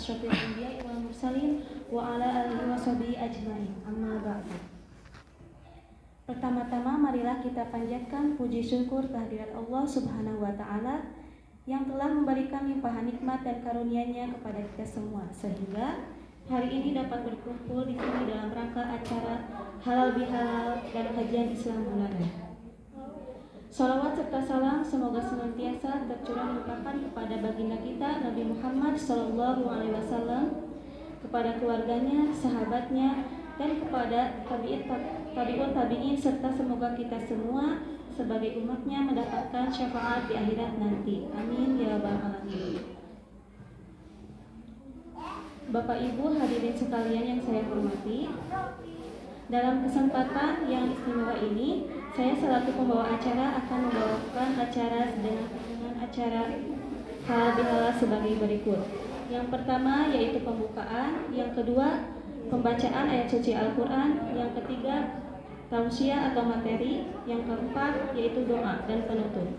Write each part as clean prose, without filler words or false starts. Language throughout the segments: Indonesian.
asyrofil anbiya'i wal mursalin wa ala alihi washabihi ajmain. Amma ba'du. Pertama-tama marilah kita panjatkan puji syukur kehadirat Allah Subhanahu wa taala yang telah memberikan limpahan nikmat dan karunia-Nya kepada kita semua, sehingga hari ini dapat berkumpul di sini dalam rangka acara halal bihalal dan kajian Islam bulanan. Salawat serta salam semoga senantiasa tercurah limpahkan kepada baginda kita Nabi Muhammad SAW, kepada keluarganya, sahabatnya, dan kepada tabi'ut tabi'in, serta semoga kita semua sebagai umatnya mendapatkan syafaat di akhirat nanti. Amin ya rabbal alamin. Bapak Ibu hadirin sekalian yang saya hormati, dalam kesempatan yang istimewa ini, saya selaku pembawa acara akan membawakan acara dengan acara halal bihalal sebagai berikut. Yang pertama yaitu pembukaan, yang kedua pembacaan ayat suci Al-Quran, yang ketiga tausiah atau materi, yang keempat yaitu doa dan penutup.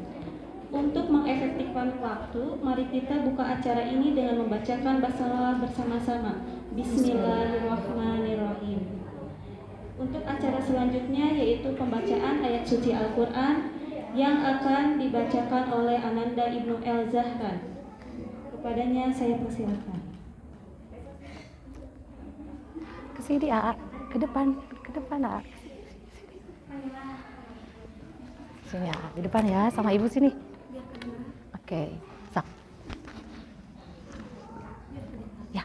Untuk mengefektifkan waktu, mari kita buka acara ini dengan membacakan basmalah bersama-sama. Bismillahirrahmanirrahim. Untuk acara selanjutnya yaitu pembacaan ayat suci Al-Quran yang akan dibacakan oleh Ananda Ibnu El Zahran. Kepadanya saya persilakan. Ke sini, ke depan, A. Sini, di depan ya, sama ibu sini. Oke, sak. Ya.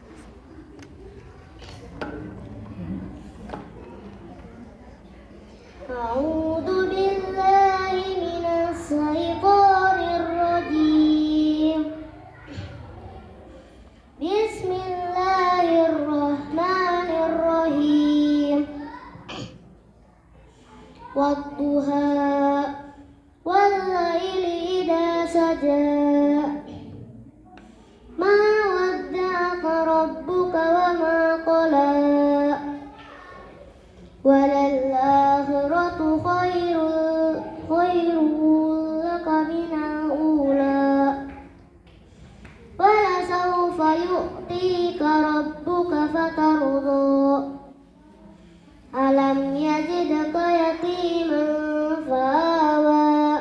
A'udzu billahi minas syaitonir rajim. Bismillahirrahmanirrahim. Wadduha wal laili idza saja. Ma wadda'aka rabbuka wa ma qala. Walal-akhiratu khairul laka minal ula. Walasawfa yu'tika rabbuka fatarda. Alam yajidka yatiman fa'awa.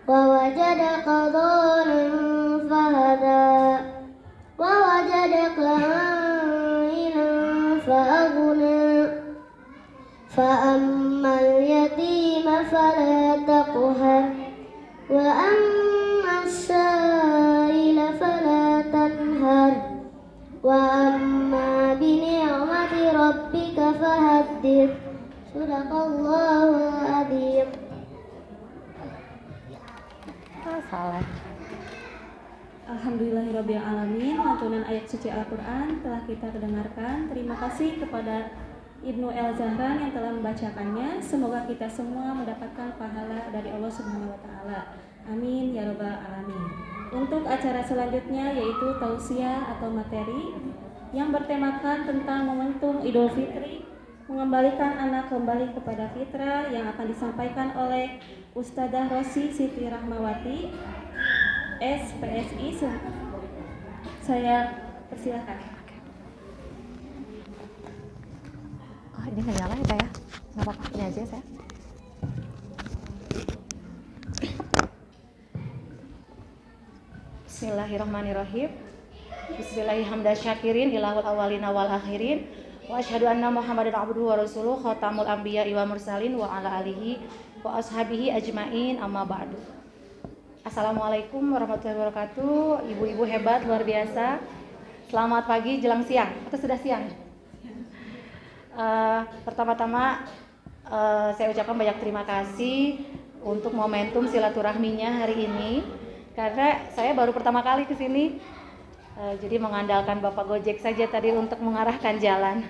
Wa wajadaka dhalan fahada. Wa wajadaka 'ailan fa'aghna. Fa'ammal yatima fala taqhar. Wa ammas sa'ila fala tanhar. Wa amma bi ni'mati rabbika fahaddith. Shadaqallahul adzim. Salah. Alhamdulillahirabbil alamin. Lantunan ayat suci Al-Quran telah kita dengarkan. Terima kasih kepada Ibnu El Zahran yang telah membacakannya. Semoga kita semua mendapatkan pahala dari Allah Subhanahu wa taala. Amin ya rabbal alamin. Untuk acara selanjutnya yaitu tausiah atau materi yang bertemakan tentang momentum Idul Fitri, mengembalikan anak kembali kepada fitrah, yang akan disampaikan oleh Ustadzah Rosi Siti Rahmawati, SPSI. Saya persilakan. Ini nggak nyala ya, Kak ya? Nggak apa-apa, ini aja saya. Bismillahirrahmanirrahim. Bismillahirrahmanirrahim. Ilahul awalina wal akhirin. Wa asyhadu anna Muhammadan abduhu wa rasuluh khatamul anbiya'i wal mursalin wa ala alihi wa ashabihi ajmain, amma ba'du. Assalamualaikum warahmatullahi wabarakatuh. Ibu-ibu hebat luar biasa. Selamat pagi jelang siang atau sudah siang? Pertama-tama saya ucapkan banyak terima kasih untuk momentum silaturahminya hari ini, karena saya baru pertama kali ke sini, jadi mengandalkan Bapak Gojek saja tadi untuk mengarahkan jalan.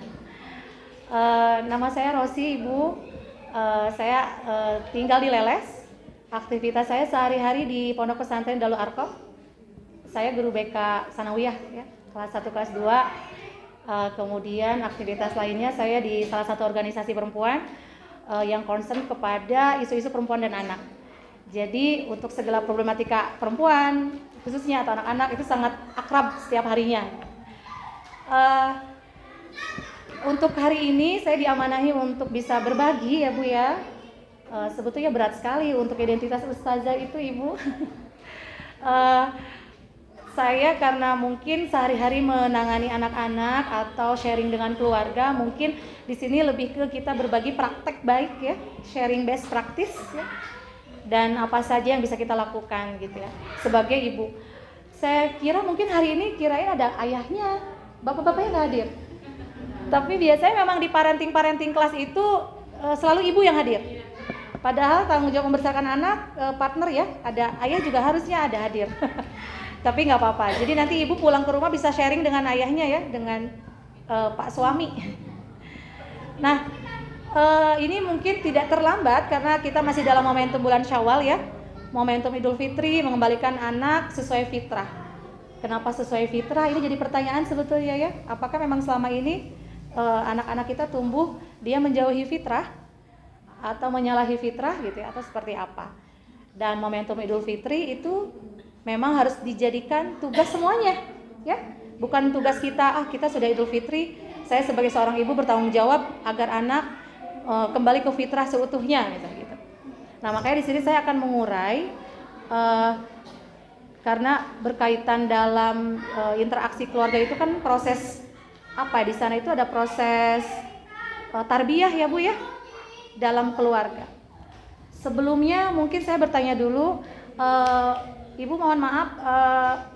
Nama saya Rosi, Ibu. Saya tinggal di Leles. Aktivitas saya sehari-hari di Pondok Pesantren Darul Arqam. Saya guru BK Sanawiyah ya, kelas 1 kelas 2. Kemudian aktivitas lainnya saya di salah satu organisasi perempuan yang concern kepada isu-isu perempuan dan anak. Jadi untuk segala problematika perempuan khususnya atau anak-anak itu sangat akrab setiap harinya. Eh, untuk hari ini saya diamanahi untuk bisa berbagi ya Bu ya. Sebetulnya berat sekali untuk identitas ustazah itu Ibu. Saya karena mungkin sehari-hari menangani anak-anak atau sharing dengan keluarga, mungkin di sini lebih ke kita berbagi praktek baik ya, sharing best practice ya, dan apa saja yang bisa kita lakukan gitu ya sebagai ibu. Saya kira mungkin hari ini kirain ada ayahnya, bapak-bapaknya nggak hadir. Tapi biasanya memang di parenting kelas itu selalu ibu yang hadir. Padahal tanggung jawab membesarkan anak partner ya, ada ayah juga harusnya ada hadir. Tapi nggak apa-apa. Jadi nanti ibu pulang ke rumah bisa sharing dengan ayahnya ya, dengan pak suami. Nah, ini mungkin tidak terlambat karena kita masih dalam momentum bulan Syawal ya, momentum Idul Fitri, mengembalikan anak sesuai fitrah. Kenapa sesuai fitrah? Ini jadi pertanyaan sebetulnya ya. Apakah memang selama ini anak-anak kita tumbuh dia menjauhi fitrah atau menyalahi fitrah gitu ya, atau seperti apa? Dan momentum Idul Fitri itu memang harus dijadikan tugas semuanya ya, bukan tugas kita kita sudah Idul Fitri, saya sebagai seorang ibu bertanggung jawab agar anak kembali ke fitrah seutuhnya gitu. Nah makanya di sini saya akan mengurai karena berkaitan dalam interaksi keluarga itu kan proses apa di sana itu ada proses tarbiyah ya Bu ya dalam keluarga. Sebelumnya mungkin saya bertanya dulu, Ibu mohon maaf,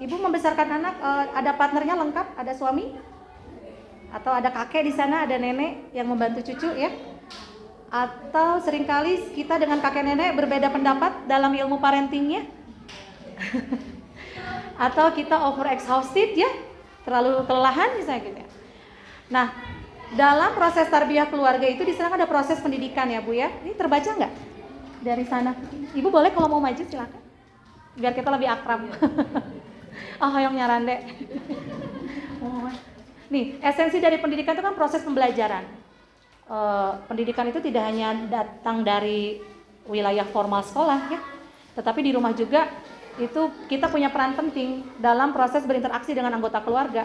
Ibu membesarkan anak ada partnernya lengkap, ada suami atau ada kakek di sana, ada nenek yang membantu cucu ya? Atau seringkali kita dengan kakek nenek berbeda pendapat dalam ilmu parentingnya? Atau kita over exhausted ya, terlalu kelelahan misalnya gitu ya. Nah, dalam proses tarbiyah keluarga itu di sana ada proses pendidikan ya Bu ya. Ini terbaca nggak dari sana? Ibu boleh kalau mau maju silakan. Biar kita lebih akrab. Hoyong nyarande. Nih, esensi dari pendidikan itu kan proses pembelajaran. Pendidikan itu tidak hanya datang dari wilayah formal sekolah ya, tetapi di rumah juga itu kita punya peran penting dalam proses berinteraksi dengan anggota keluarga.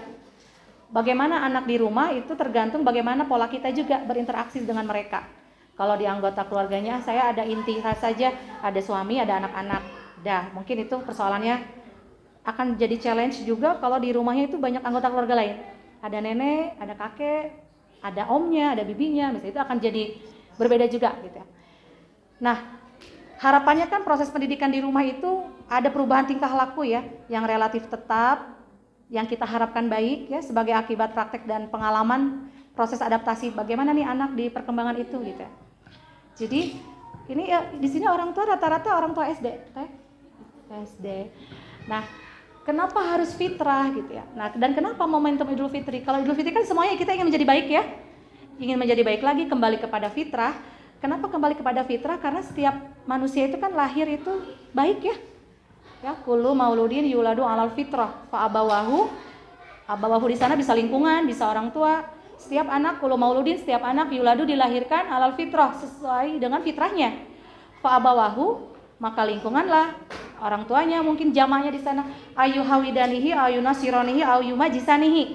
Bagaimana anak di rumah itu tergantung bagaimana pola kita juga berinteraksi dengan mereka. Kalau di anggota keluarganya saya ada inti saja, ada suami, ada anak-anak. Dah, mungkin itu persoalannya akan jadi challenge juga kalau di rumahnya itu banyak anggota keluarga lain. Ada nenek, ada kakek, ada omnya, ada bibinya, misalnya itu akan jadi berbeda juga gitu ya. Nah, harapannya kan proses pendidikan di rumah itu ada perubahan tingkah laku ya, yang relatif tetap, yang kita harapkan baik ya sebagai akibat praktek dan pengalaman proses adaptasi bagaimana nih anak di perkembangan itu gitu ya. Jadi ini ya, di sini orang tua rata-rata orang tua SD. Nah, kenapa harus fitrah gitu ya? Nah, dan kenapa momentum Idul Fitri? Kalau Idul Fitri kan semuanya kita ingin menjadi baik ya. Ingin menjadi baik lagi, kembali kepada fitrah. Kenapa kembali kepada fitrah? Karena setiap manusia itu kan lahir itu baik ya. Ya, kullu mauludin yuladu alal fitrah fa abawahu. Abawahu di sana bisa lingkungan, bisa orang tua. Setiap anak kullu mauludin, setiap anak yuladu dilahirkan alal fitrah sesuai dengan fitrahnya. Fa abawahu, maka lingkunganlah orang tuanya, mungkin jamaknya di sana ayu hawidanihi, ayu nasironihi, ayu majisanihi.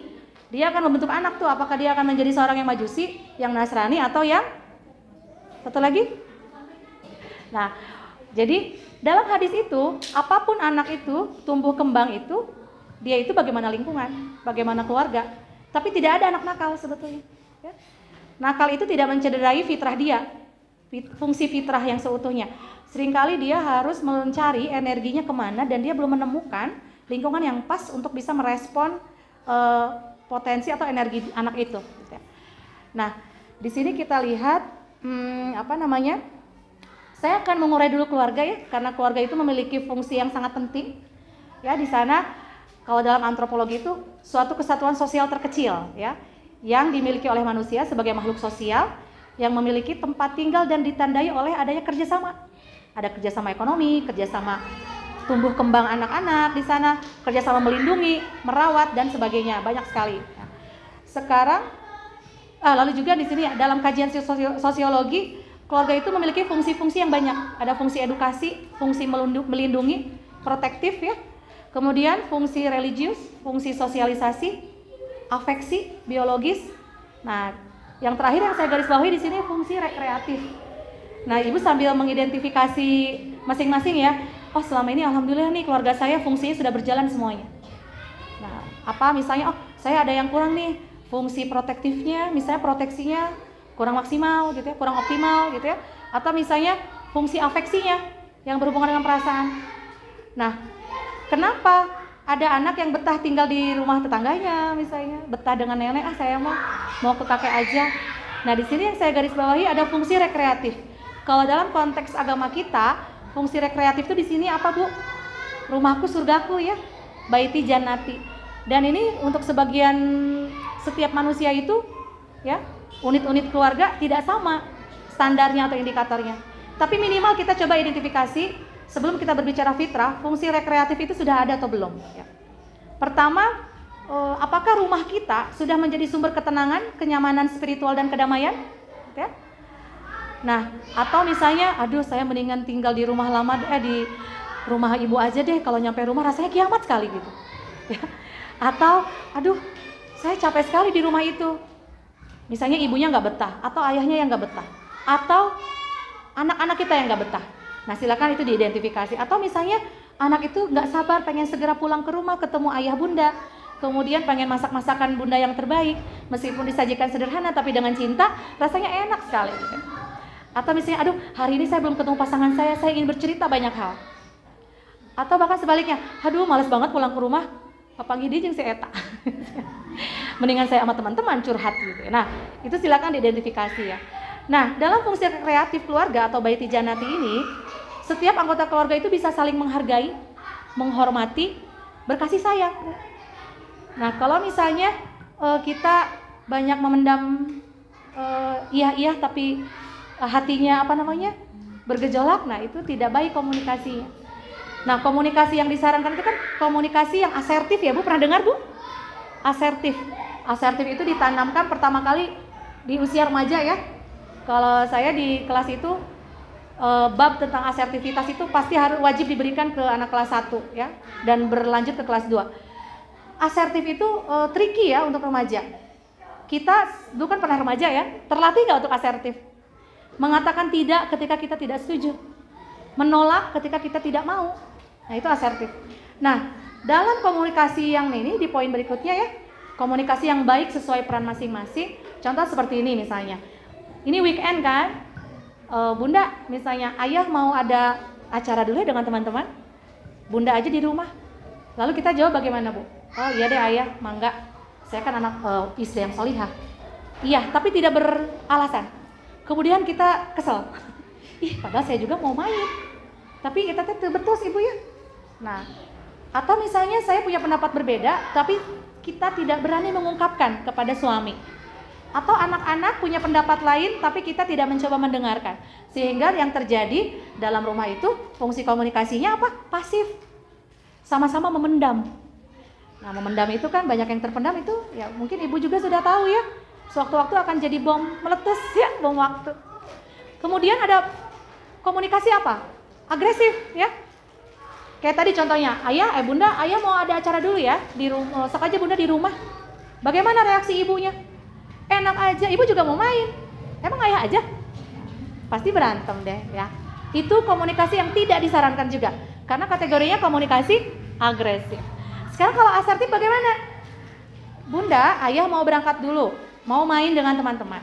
Dia akan membentuk anak tuh, apakah dia akan menjadi seorang yang majusi, yang nasrani atau yang satu lagi. Nah, jadi dalam hadis itu apapun anak itu tumbuh kembang itu dia itu bagaimana lingkungan, bagaimana keluarga. Tapi tidak ada anak nakal sebetulnya. Ya. Nakal itu tidak mencederai fitrah dia, fungsi fitrah yang seutuhnya. Seringkali dia harus mencari energinya kemana dan dia belum menemukan lingkungan yang pas untuk bisa merespon potensi atau energi anak itu. Nah, di sini kita lihat saya akan mengurai dulu keluarga ya, karena keluarga itu memiliki fungsi yang sangat penting. Ya, di sana kalau dalam antropologi itu suatu kesatuan sosial terkecil ya, yang dimiliki oleh manusia sebagai makhluk sosial yang memiliki tempat tinggal dan ditandai oleh adanya kerjasama. Ada kerjasama ekonomi, kerjasama tumbuh kembang anak-anak di sana, kerjasama melindungi, merawat dan sebagainya, banyak sekali. Sekarang, lalu juga di sini dalam kajian sosiologi, keluarga itu memiliki fungsi-fungsi yang banyak. Ada fungsi edukasi, fungsi melindungi, protektif ya. Kemudian fungsi religius, fungsi sosialisasi, afeksi, biologis. Nah, yang terakhir yang saya garis bawahi di sini fungsi rekreatif. Nah, Ibu sambil mengidentifikasi masing-masing ya. Oh, selama ini alhamdulillah nih keluarga saya fungsinya sudah berjalan semuanya. Nah, apa misalnya, oh saya ada yang kurang nih, fungsi protektifnya, misalnya proteksinya kurang maksimal gitu ya, kurang optimal gitu ya. Atau misalnya fungsi afeksinya yang berhubungan dengan perasaan. Nah, kenapa ada anak yang betah tinggal di rumah tetangganya misalnya, betah dengan nenek, saya mau ke kakek aja. Nah, di sini yang saya garis bawahi ada fungsi rekreatif. Kalau dalam konteks agama kita, fungsi rekreatif itu di sini apa, Bu? Rumahku surgaku ya, baiti jannati. Dan ini untuk sebagian setiap manusia itu ya, unit-unit keluarga tidak sama standarnya atau indikatornya. Tapi minimal kita coba identifikasi sebelum kita berbicara fitrah, fungsi rekreatif itu sudah ada atau belum ya. Pertama, apakah rumah kita sudah menjadi sumber ketenangan, kenyamanan spiritual dan kedamaian ya? Nah, atau misalnya, aduh saya mendingan tinggal di rumah lama, di rumah ibu aja deh, kalau nyampe rumah rasanya kiamat sekali gitu ya. Atau, aduh saya capek sekali di rumah itu, misalnya ibunya nggak betah, atau ayahnya yang nggak betah, atau anak-anak kita yang nggak betah. Nah, silakan itu diidentifikasi. Atau misalnya anak itu nggak sabar pengen segera pulang ke rumah ketemu ayah bunda, kemudian pengen masak-masakan bunda yang terbaik, meskipun disajikan sederhana tapi dengan cinta, rasanya enak sekali gitu. Atau misalnya, aduh hari ini saya belum ketemu pasangan saya ingin bercerita banyak hal. Atau bahkan sebaliknya, aduh males banget pulang ke rumah, papanggih dia jeung si eta. Mendingan saya sama teman-teman curhat gitu. Nah, itu silakan diidentifikasi ya. Nah, dalam fungsi kreatif keluarga atau baiti jannati ini, setiap anggota keluarga itu bisa saling menghargai, menghormati, berkasih sayang. Nah, kalau misalnya kita banyak memendam iya tapi hatinya bergejolak, nah itu tidak baik komunikasinya. Nah, komunikasi yang disarankan itu kan komunikasi yang asertif ya, Bu, pernah dengar, Bu? Asertif itu ditanamkan pertama kali di usia remaja ya. Kalau saya di kelas itu bab tentang asertivitas itu pasti harus wajib diberikan ke anak kelas 1 ya, dan berlanjut ke kelas 2. Asertif itu tricky ya untuk remaja. Kita dulu kan pernah remaja ya, terlatih nggak untuk asertif? Mengatakan tidak ketika kita tidak setuju, menolak ketika kita tidak mau. Nah, itu asertif. Nah, dalam komunikasi yang ini di poin berikutnya ya, komunikasi yang baik sesuai peran masing-masing. Contoh seperti ini misalnya, ini weekend kan, bunda misalnya ayah mau ada acara dulu ya dengan teman-teman, bunda aja di rumah. Lalu kita jawab bagaimana, Bu? Oh iya deh ayah, mangga, saya kan anak istri yang solihah. Iya, tapi tidak beralasan. Kemudian kita kesel, ih padahal saya juga mau main, tapi kita betul ibu ya. Nah, atau misalnya saya punya pendapat berbeda, tapi kita tidak berani mengungkapkan kepada suami. Atau anak-anak punya pendapat lain, tapi kita tidak mencoba mendengarkan. Sehingga yang terjadi dalam rumah itu, fungsi komunikasinya apa? Pasif. Sama-sama memendam. Nah, memendam itu kan banyak yang terpendam itu, ya mungkin ibu juga sudah tahu ya. Sewaktu-waktu akan jadi bom meletus ya, bom waktu. Kemudian ada komunikasi apa? Agresif ya. Kayak tadi contohnya, bunda, ayah mau ada acara dulu ya di rumah, sok aja bunda di rumah. Bagaimana reaksi ibunya? Enak aja, ibu juga mau main. Emang ayah aja? Pasti berantem deh ya. Itu komunikasi yang tidak disarankan juga, karena kategorinya komunikasi agresif. Sekarang kalau asertif bagaimana? Bunda, ayah mau berangkat dulu, mau main dengan teman-teman.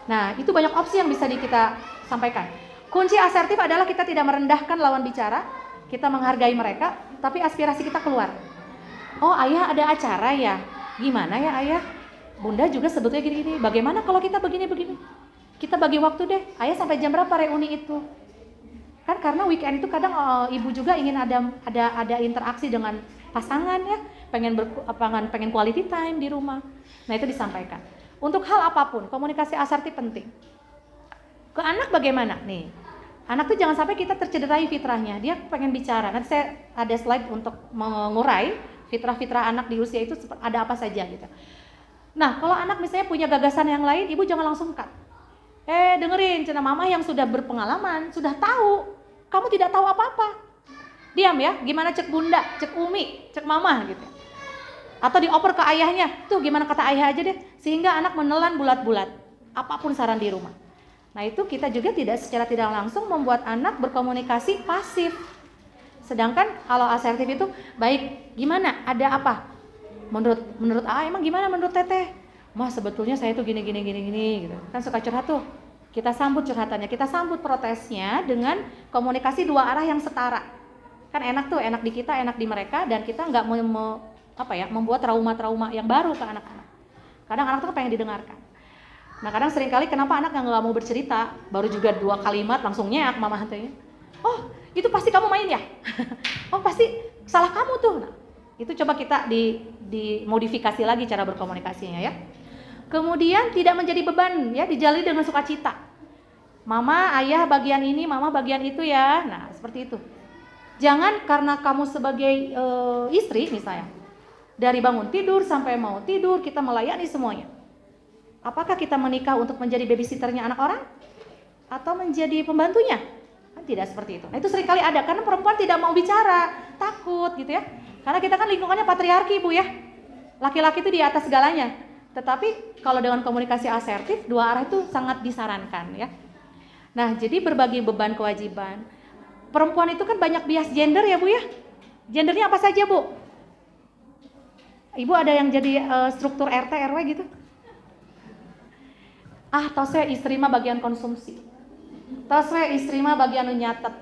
Nah, itu banyak opsi yang bisa kita sampaikan. Kunci asertif adalah kita tidak merendahkan lawan bicara, kita menghargai mereka, tapi aspirasi kita keluar. Oh, ayah ada acara ya? Gimana ya ayah? Bunda juga sebetulnya gini-gini. Bagaimana kalau kita begini-begini? Kita bagi waktu deh. Ayah sampai jam berapa reuni itu? Kan karena weekend itu kadang ibu juga ingin ada interaksi dengan pasangan ya, pengen quality time di rumah. Nah, itu disampaikan. Untuk hal apapun, komunikasi asertif penting. Ke anak bagaimana? Nih, anak tuh jangan sampai kita tercederai fitrahnya. Dia pengen bicara. Nanti saya ada slide untuk mengurai fitrah-fitrah anak di usia itu ada apa saja gitu. Nah, kalau anak misalnya punya gagasan yang lain, ibu jangan langsung cut. Dengerin cenah mama yang sudah berpengalaman, sudah tahu. Kamu tidak tahu apa-apa. Diam ya, gimana cek bunda, cek umi, cek mama gitu. Atau dioper ke ayahnya, tuh gimana kata ayah aja deh, sehingga anak menelan bulat-bulat apapun saran di rumah. Nah itu kita juga secara tidak langsung membuat anak berkomunikasi pasif. Sedangkan kalau asertif itu baik, gimana, ada apa, menurut emang gimana menurut teteh, mah sebetulnya saya tuh gini gitu. Kan suka curhat tuh, kita sambut curhatannya, kita sambut protesnya dengan komunikasi dua arah yang setara. Kan enak tuh, enak di kita, enak di mereka, dan kita nggak membuat trauma-trauma yang baru ke anak-anak. Kadang anak tuh pengen didengarkan. Nah kadang seringkali kenapa anak yang nggak mau bercerita, baru juga 2 kalimat langsung nyeak mama hantainya. Oh itu pasti kamu main ya? Oh pasti salah kamu tuh. Nah itu coba kita dimodifikasi lagi cara berkomunikasinya ya. Kemudian tidak menjadi beban ya, dijalani dengan sukacita. Mama, ayah bagian ini, mama bagian itu ya. Nah seperti itu. Jangan karena kamu sebagai istri misalnya, dari bangun tidur sampai mau tidur kita melayani semuanya. Apakah kita menikah untuk menjadi babysitternya anak orang? Atau menjadi pembantunya? Kan tidak seperti itu. Nah itu seringkali ada, karena perempuan tidak mau bicara, takut gitu ya. Karena kita kan lingkungannya patriarki Bu ya. Laki-laki itu di atas segalanya. Tetapi kalau dengan komunikasi asertif, dua arah itu sangat disarankan ya. Nah jadi berbagi beban kewajiban. Perempuan itu kan banyak bias gender ya Bu ya. Gendernya apa saja Bu? Ibu ada yang jadi struktur RT RW gitu? Tahu saya istri mah bagian konsumsi. Tahu saya istri mah bagian nyatet.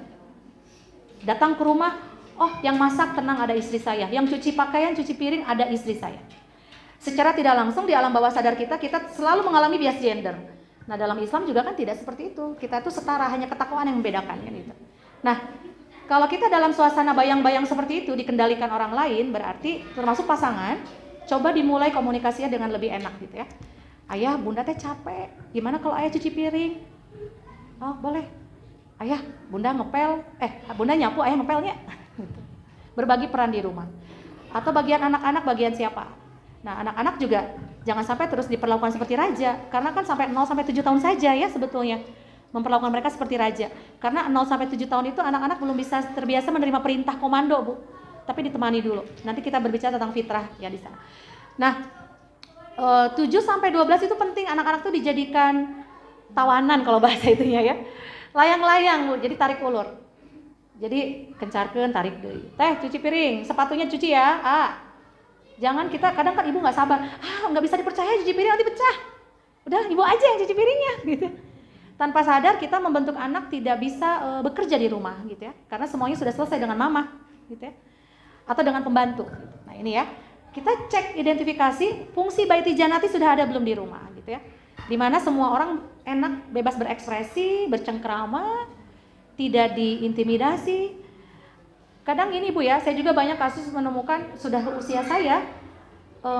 Datang ke rumah, oh yang masak tenang ada istri saya, yang cuci pakaian, cuci piring ada istri saya. Secara tidak langsung di alam bawah sadar kita selalu mengalami bias gender. Nah dalam Islam juga kan tidak seperti itu. Kita itu setara, hanya ketakwaan yang membedakan kan itu. Nah kalau kita dalam suasana bayang-bayang seperti itu dikendalikan orang lain, berarti termasuk pasangan, coba dimulai komunikasinya dengan lebih enak gitu ya. Ayah, bunda teh capek. Gimana kalau ayah cuci piring? Oh, boleh. Ayah, bunda ngepel. Bunda nyapu, ayah ngepelnya. Berbagi peran di rumah. Atau bagian anak-anak, bagian siapa? Nah, anak-anak juga jangan sampai terus diperlakukan seperti raja. Karena kan sampai 0 sampai 7 tahun saja ya sebetulnya. Memperlakukan mereka seperti raja. Karena 0 sampai 7 tahun itu anak-anak belum bisa terbiasa menerima perintah komando, Bu. Tapi ditemani dulu. Nanti kita berbicara tentang fitrah ya di sana. Nah, 7 sampai 12 itu penting anak-anak tuh dijadikan tawanan kalau bahasa itunya ya. Layang-layang Bu, jadi tarik ulur. Jadi kencarkeun tarik deui. Teh cuci piring, sepatunya cuci ya. Jangan kita kadang kan ibu nggak sabar. Nggak bisa dipercaya cuci piring nanti pecah. Udah ibu aja yang cuci piringnya gitu. Tanpa sadar kita membentuk anak tidak bisa bekerja di rumah gitu ya. Karena semuanya sudah selesai dengan mama gitu ya. Atau dengan pembantu. Nah, ini ya. Kita cek identifikasi fungsi baiti janati sudah ada belum di rumah gitu ya. Dimana semua orang enak bebas berekspresi, bercengkrama, tidak diintimidasi. Kadang ini Bu ya, saya juga banyak kasus menemukan sudah usia saya,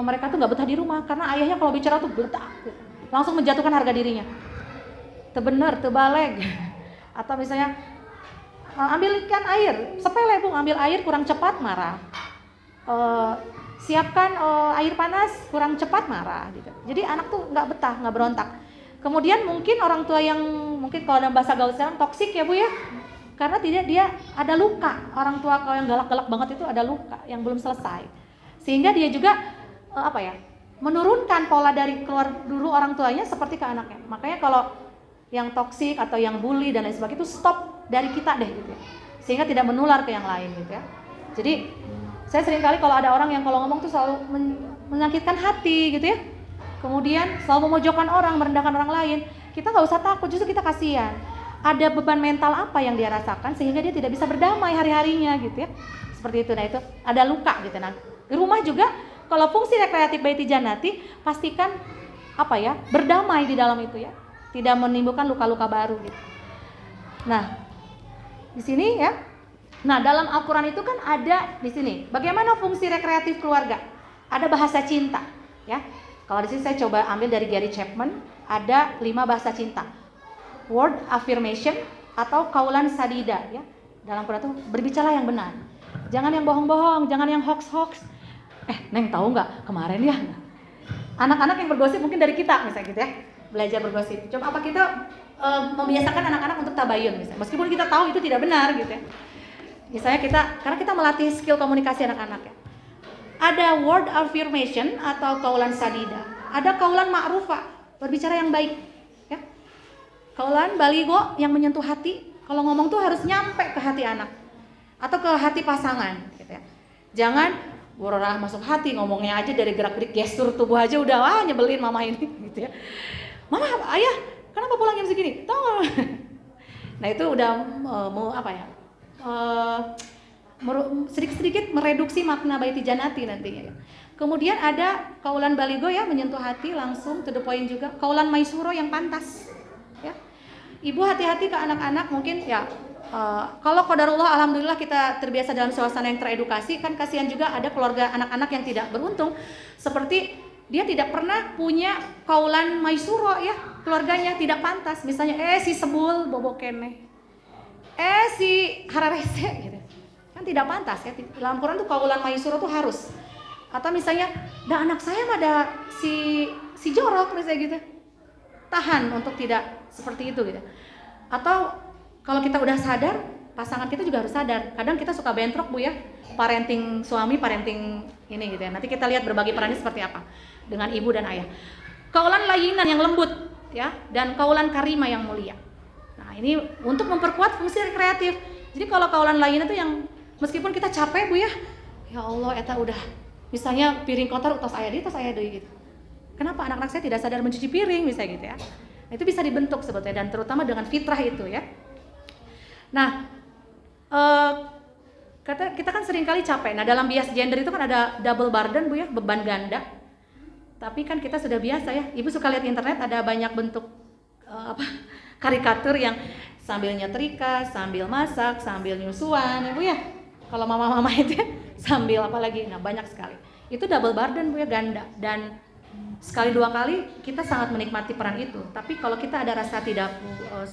mereka tuh nggak betah di rumah karena ayahnya kalau bicara tuh beletak, langsung menjatuhkan harga dirinya. Tebener, tebaleg, atau misalnya ambilkan air, sepele Bu, ambil air kurang cepat marah. Siapkan air panas kurang cepat marah gitu. Jadi anak tuh nggak betah, nggak berontak. Kemudian mungkin orang tua yang mungkin kalau dalam bahasa gaul sekarang toksik ya Bu ya, karena tidak dia ada luka. Orang tua kalau yang galak-galak banget itu ada luka yang belum selesai, sehingga dia juga menurunkan pola dari keluar dulu orang tuanya seperti ke anaknya. Makanya kalau yang toksik atau yang bully dan lain sebagainya itu stop dari kita deh gitu ya, sehingga tidak menular ke yang lain gitu ya. Jadi saya sering kali kalau ada orang yang kalau ngomong tuh selalu menyakitkan hati gitu ya, kemudian selalu memojokkan orang, merendahkan orang lain, kita nggak usah takut, justru kita kasihan. Ada beban mental apa yang dia rasakan sehingga dia tidak bisa berdamai hari-harinya gitu ya, seperti itu. Nah itu ada luka gitu. Nah di rumah juga kalau fungsi rekreatif baiti janati pastikan berdamai di dalam itu ya, tidak menimbulkan luka-luka baru gitu. Nah di sini ya. Nah, dalam Al-Qur'an itu kan ada di sini bagaimana fungsi rekreatif keluarga. Ada bahasa cinta, ya. Kalau di sini saya coba ambil dari Gary Chapman, ada 5 bahasa cinta. Word affirmation atau kaulan sadida, ya. Dalam Quran itu berbicara yang benar. Jangan yang bohong-bohong, jangan yang hoax-hoax. Neng tahu nggak kemarin ya? Anak-anak yang bergosip mungkin dari kita misalnya gitu ya. Belajar bergosip. Coba apa kita membiasakan anak-anak untuk tabayun misalnya. Meskipun kita tahu itu tidak benar gitu ya. Misalnya karena kita melatih skill komunikasi anak-anak ya. Ada word affirmation atau kaulan sadida. Ada kaulan ma'rufah, berbicara yang baik. Ya. Kaulan baligo yang menyentuh hati. Kalau ngomong tuh harus nyampe ke hati anak atau ke hati pasangan. Gitu ya. Jangan wororah masuk hati, ngomongnya aja dari gerak-gerik gestur tubuh aja udah wah nyebelin mama ini. Gitu ya. Mama, ayah, kenapa pulang jam segini? Tahu nggak? Nah itu udah sedikit-sedikit mereduksi makna baiti janati nantinya. Kemudian ada kaulan baligo ya, menyentuh hati langsung to the point juga. Kaulan maisuro yang pantas. Ya. Ibu hati-hati ke anak-anak mungkin ya. Kalau qadarullah alhamdulillah kita terbiasa dalam suasana yang teredukasi, kan kasihan juga ada keluarga anak-anak yang tidak beruntung seperti dia tidak pernah punya kaulan maisuro ya, keluarganya tidak pantas. Misalnya si sebul bobo kene. Si hararese gitu. Kan tidak pantas ya. Dalam Quran tuh kaulan maisuro tuh harus. Atau misalnya, "Dah anak saya mah ada si jorok," misalnya gitu. Tahan untuk tidak seperti itu gitu. Atau kalau kita udah sadar, pasangan kita juga harus sadar. Kadang kita suka bentrok Bu ya, parenting suami, parenting ini gitu ya. Nanti kita lihat berbagi perannya seperti apa dengan ibu dan ayah. Kaulan layinan yang lembut ya, dan kaulan karima yang mulia. Nah ini untuk memperkuat fungsi kreatif. Jadi kalau kaulan layinan itu yang meskipun kita capek Bu ya, ya Allah eta udah misalnya piring kotor tas ayah deui gitu. Kenapa anak-anak saya tidak sadar mencuci piring misalnya gitu ya. Nah, itu bisa dibentuk sebetulnya dan terutama dengan fitrah itu ya. Nah, kita kan sering kali capek. Nah, dalam bias gender itu kan ada double burden Bu ya, beban ganda. Tapi kan kita sudah biasa ya. Ibu suka lihat internet ada banyak bentuk karikatur yang sambil nyetrika, sambil masak, sambil nyusuan ya Bu ya. Kalau mama-mama itu ya, sambil apa lagi? Nah, banyak sekali. Itu double burden Bu ya, ganda. Dan sekali dua kali kita sangat menikmati peran itu. Tapi kalau kita ada rasa tidak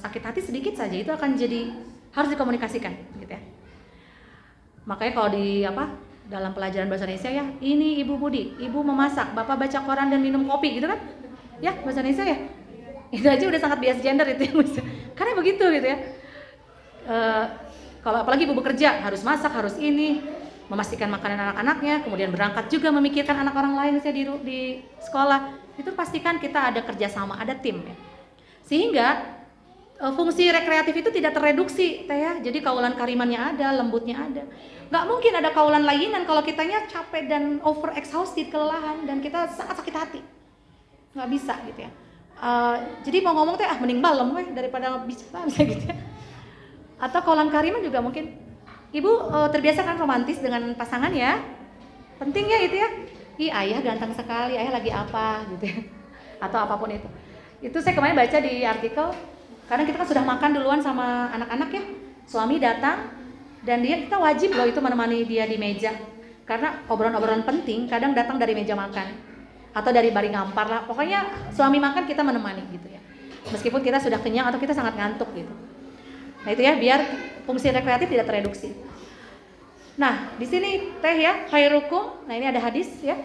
sakit hati sedikit saja, itu akan jadi harus dikomunikasikan gitu ya. Makanya kalau di dalam pelajaran bahasa Indonesia ya, ini Ibu Budi, Ibu memasak, Bapak baca koran dan minum kopi gitu kan. Ya, bahasa Indonesia ya. Itu aja udah sangat bias gender itu ya. Karena begitu gitu ya. Kalau apalagi ibu bekerja, harus masak, harus ini, memastikan makanan anak-anaknya, kemudian berangkat juga memikirkan anak orang lain misalnya di sekolah. Itu pastikan kita ada kerjasama, ada tim ya. Sehingga fungsi rekreatif itu tidak tereduksi teh ya. Jadi kaulan karimannya ada, lembutnya ada. Nggak mungkin ada kaulan layinan kalau kitanya capek dan over exhausted, kelelahan dan kita sangat sakit hati. Nggak bisa gitu ya. Jadi mau ngomong teh mending balem weh daripada bicara misalnya gitu ya. Atau kaulan kariman juga mungkin ibu terbiasa kan romantis dengan pasangan ya. Penting ya itu ya. Ih ayah ganteng sekali, ayah lagi apa gitu ya. Atau apapun itu. Itu saya kemarin baca di artikel. Kadang kita kan sudah makan duluan sama anak-anak ya. Suami datang dan kita wajib loh itu menemani dia di meja. Karena obrolan-obrolan penting kadang datang dari meja makan atau dari baring ngampar lah. Pokoknya suami makan kita menemani gitu ya. Meskipun kita sudah kenyang atau kita sangat ngantuk gitu. Nah itu ya biar fungsi rekreatif tidak tereduksi. Nah di sini teh ya khairukum. Nah ini ada hadis ya.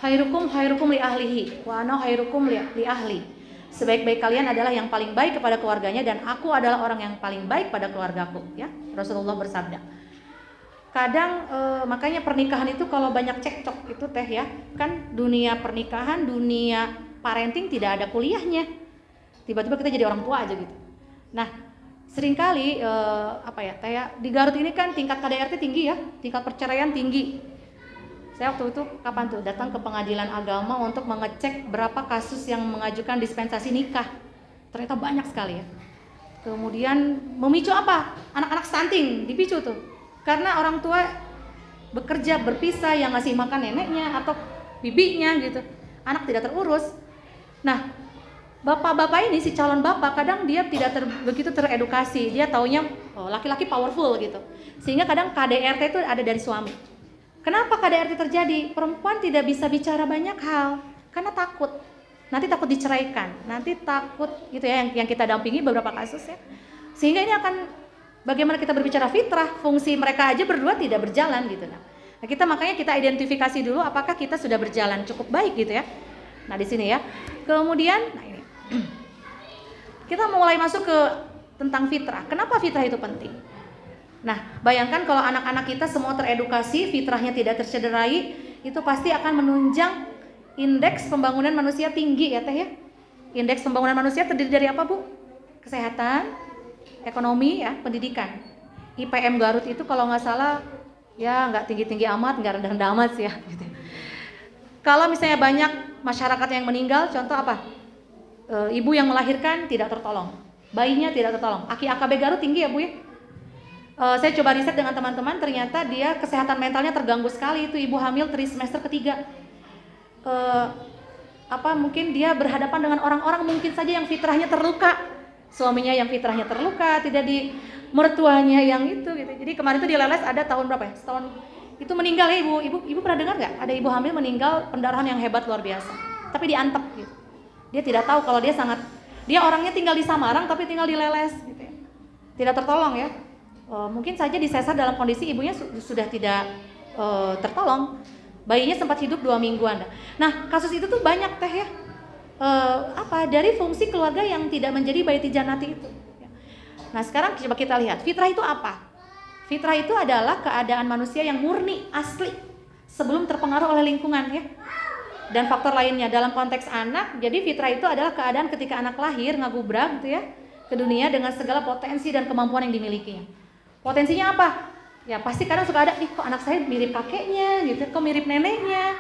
Khairukum li ahlihi wa ana khairukum li ahli. Sebaik-baik kalian adalah yang paling baik kepada keluarganya dan aku adalah orang yang paling baik pada keluargaku ya. Rasulullah bersabda. Kadang makanya pernikahan itu kalau banyak cekcok itu teh ya. Kan dunia pernikahan, dunia parenting tidak ada kuliahnya. Tiba-tiba kita jadi orang tua aja gitu. Nah seringkali teh ya, di Garut ini kan tingkat KDRT tinggi ya, tingkat perceraian tinggi. Saya waktu itu kapan tuh datang ke pengadilan agama untuk mengecek berapa kasus yang mengajukan dispensasi nikah. Ternyata banyak sekali ya. Kemudian memicu apa? Anak-anak stunting dipicu tuh. Karena orang tua bekerja berpisah yang ngasih makan neneknya atau bibinya gitu. Anak tidak terurus. Nah, bapak-bapak ini si calon bapak kadang dia tidak begitu teredukasi. Dia taunya laki-laki powerful gitu. Sehingga kadang KDRT itu ada dari suami. Kenapa KDRT terjadi? Perempuan tidak bisa bicara banyak hal karena takut. Nanti takut diceraikan, nanti takut gitu ya yang kita dampingi beberapa kasus ya. Sehingga ini akan bagaimana kita berbicara fitrah, fungsi mereka aja berdua tidak berjalan gitu. Nah, kita makanya kita identifikasi dulu apakah kita sudah berjalan cukup baik gitu ya. Nah, di sini ya. Kemudian nah ini. Kita mulai masuk ke tentang fitrah. Kenapa fitrah itu penting? Nah, bayangkan kalau anak-anak kita semua teredukasi, fitrahnya tidak tercederai, itu pasti akan menunjang indeks pembangunan manusia tinggi ya Teh ya. Indeks pembangunan manusia terdiri dari apa Bu? Kesehatan, ekonomi ya, pendidikan. IPM Garut itu kalau nggak salah ya nggak tinggi-tinggi amat, nggak rendah-rendah amat sih ya. Gitu. Kalau misalnya banyak masyarakat yang meninggal, contoh apa? Ibu yang melahirkan tidak tertolong, bayinya tidak tertolong. AKI AKB Garut tinggi ya Bu ya. Saya coba riset dengan teman-teman, ternyata dia kesehatan mentalnya terganggu sekali. Itu ibu hamil trimester ketiga. Mungkin dia berhadapan dengan orang-orang mungkin saja yang fitrahnya terluka, suaminya yang fitrahnya terluka, tidak di mertuanya yang itu gitu. Jadi kemarin itu dileles ada tahun berapa ya? Setahun itu meninggal ya ibu pernah dengar nggak? Ada ibu hamil meninggal pendarahan yang hebat luar biasa, tapi diantep gitu. Dia tidak tahu kalau dia orangnya tinggal di Samarang tapi tinggal di Leles gitu ya. Tidak tertolong ya. Mungkin saja disesar dalam kondisi ibunya sudah tidak tertolong. Bayinya sempat hidup 2 mingguan. Nah, kasus itu tuh banyak Teh ya. Dari fungsi keluarga yang tidak menjadi baiti janati itu. Nah, sekarang coba kita lihat, fitrah itu apa? Fitrah itu adalah keadaan manusia yang murni, asli, sebelum terpengaruh oleh lingkungan ya. Dan faktor lainnya dalam konteks anak, jadi fitrah itu adalah keadaan ketika anak lahir ngagubrak gitu ya ke dunia dengan segala potensi dan kemampuan yang dimilikinya. Potensinya apa? Ya pasti kadang suka ada, kok anak saya mirip kakeknya gitu, kok mirip neneknya.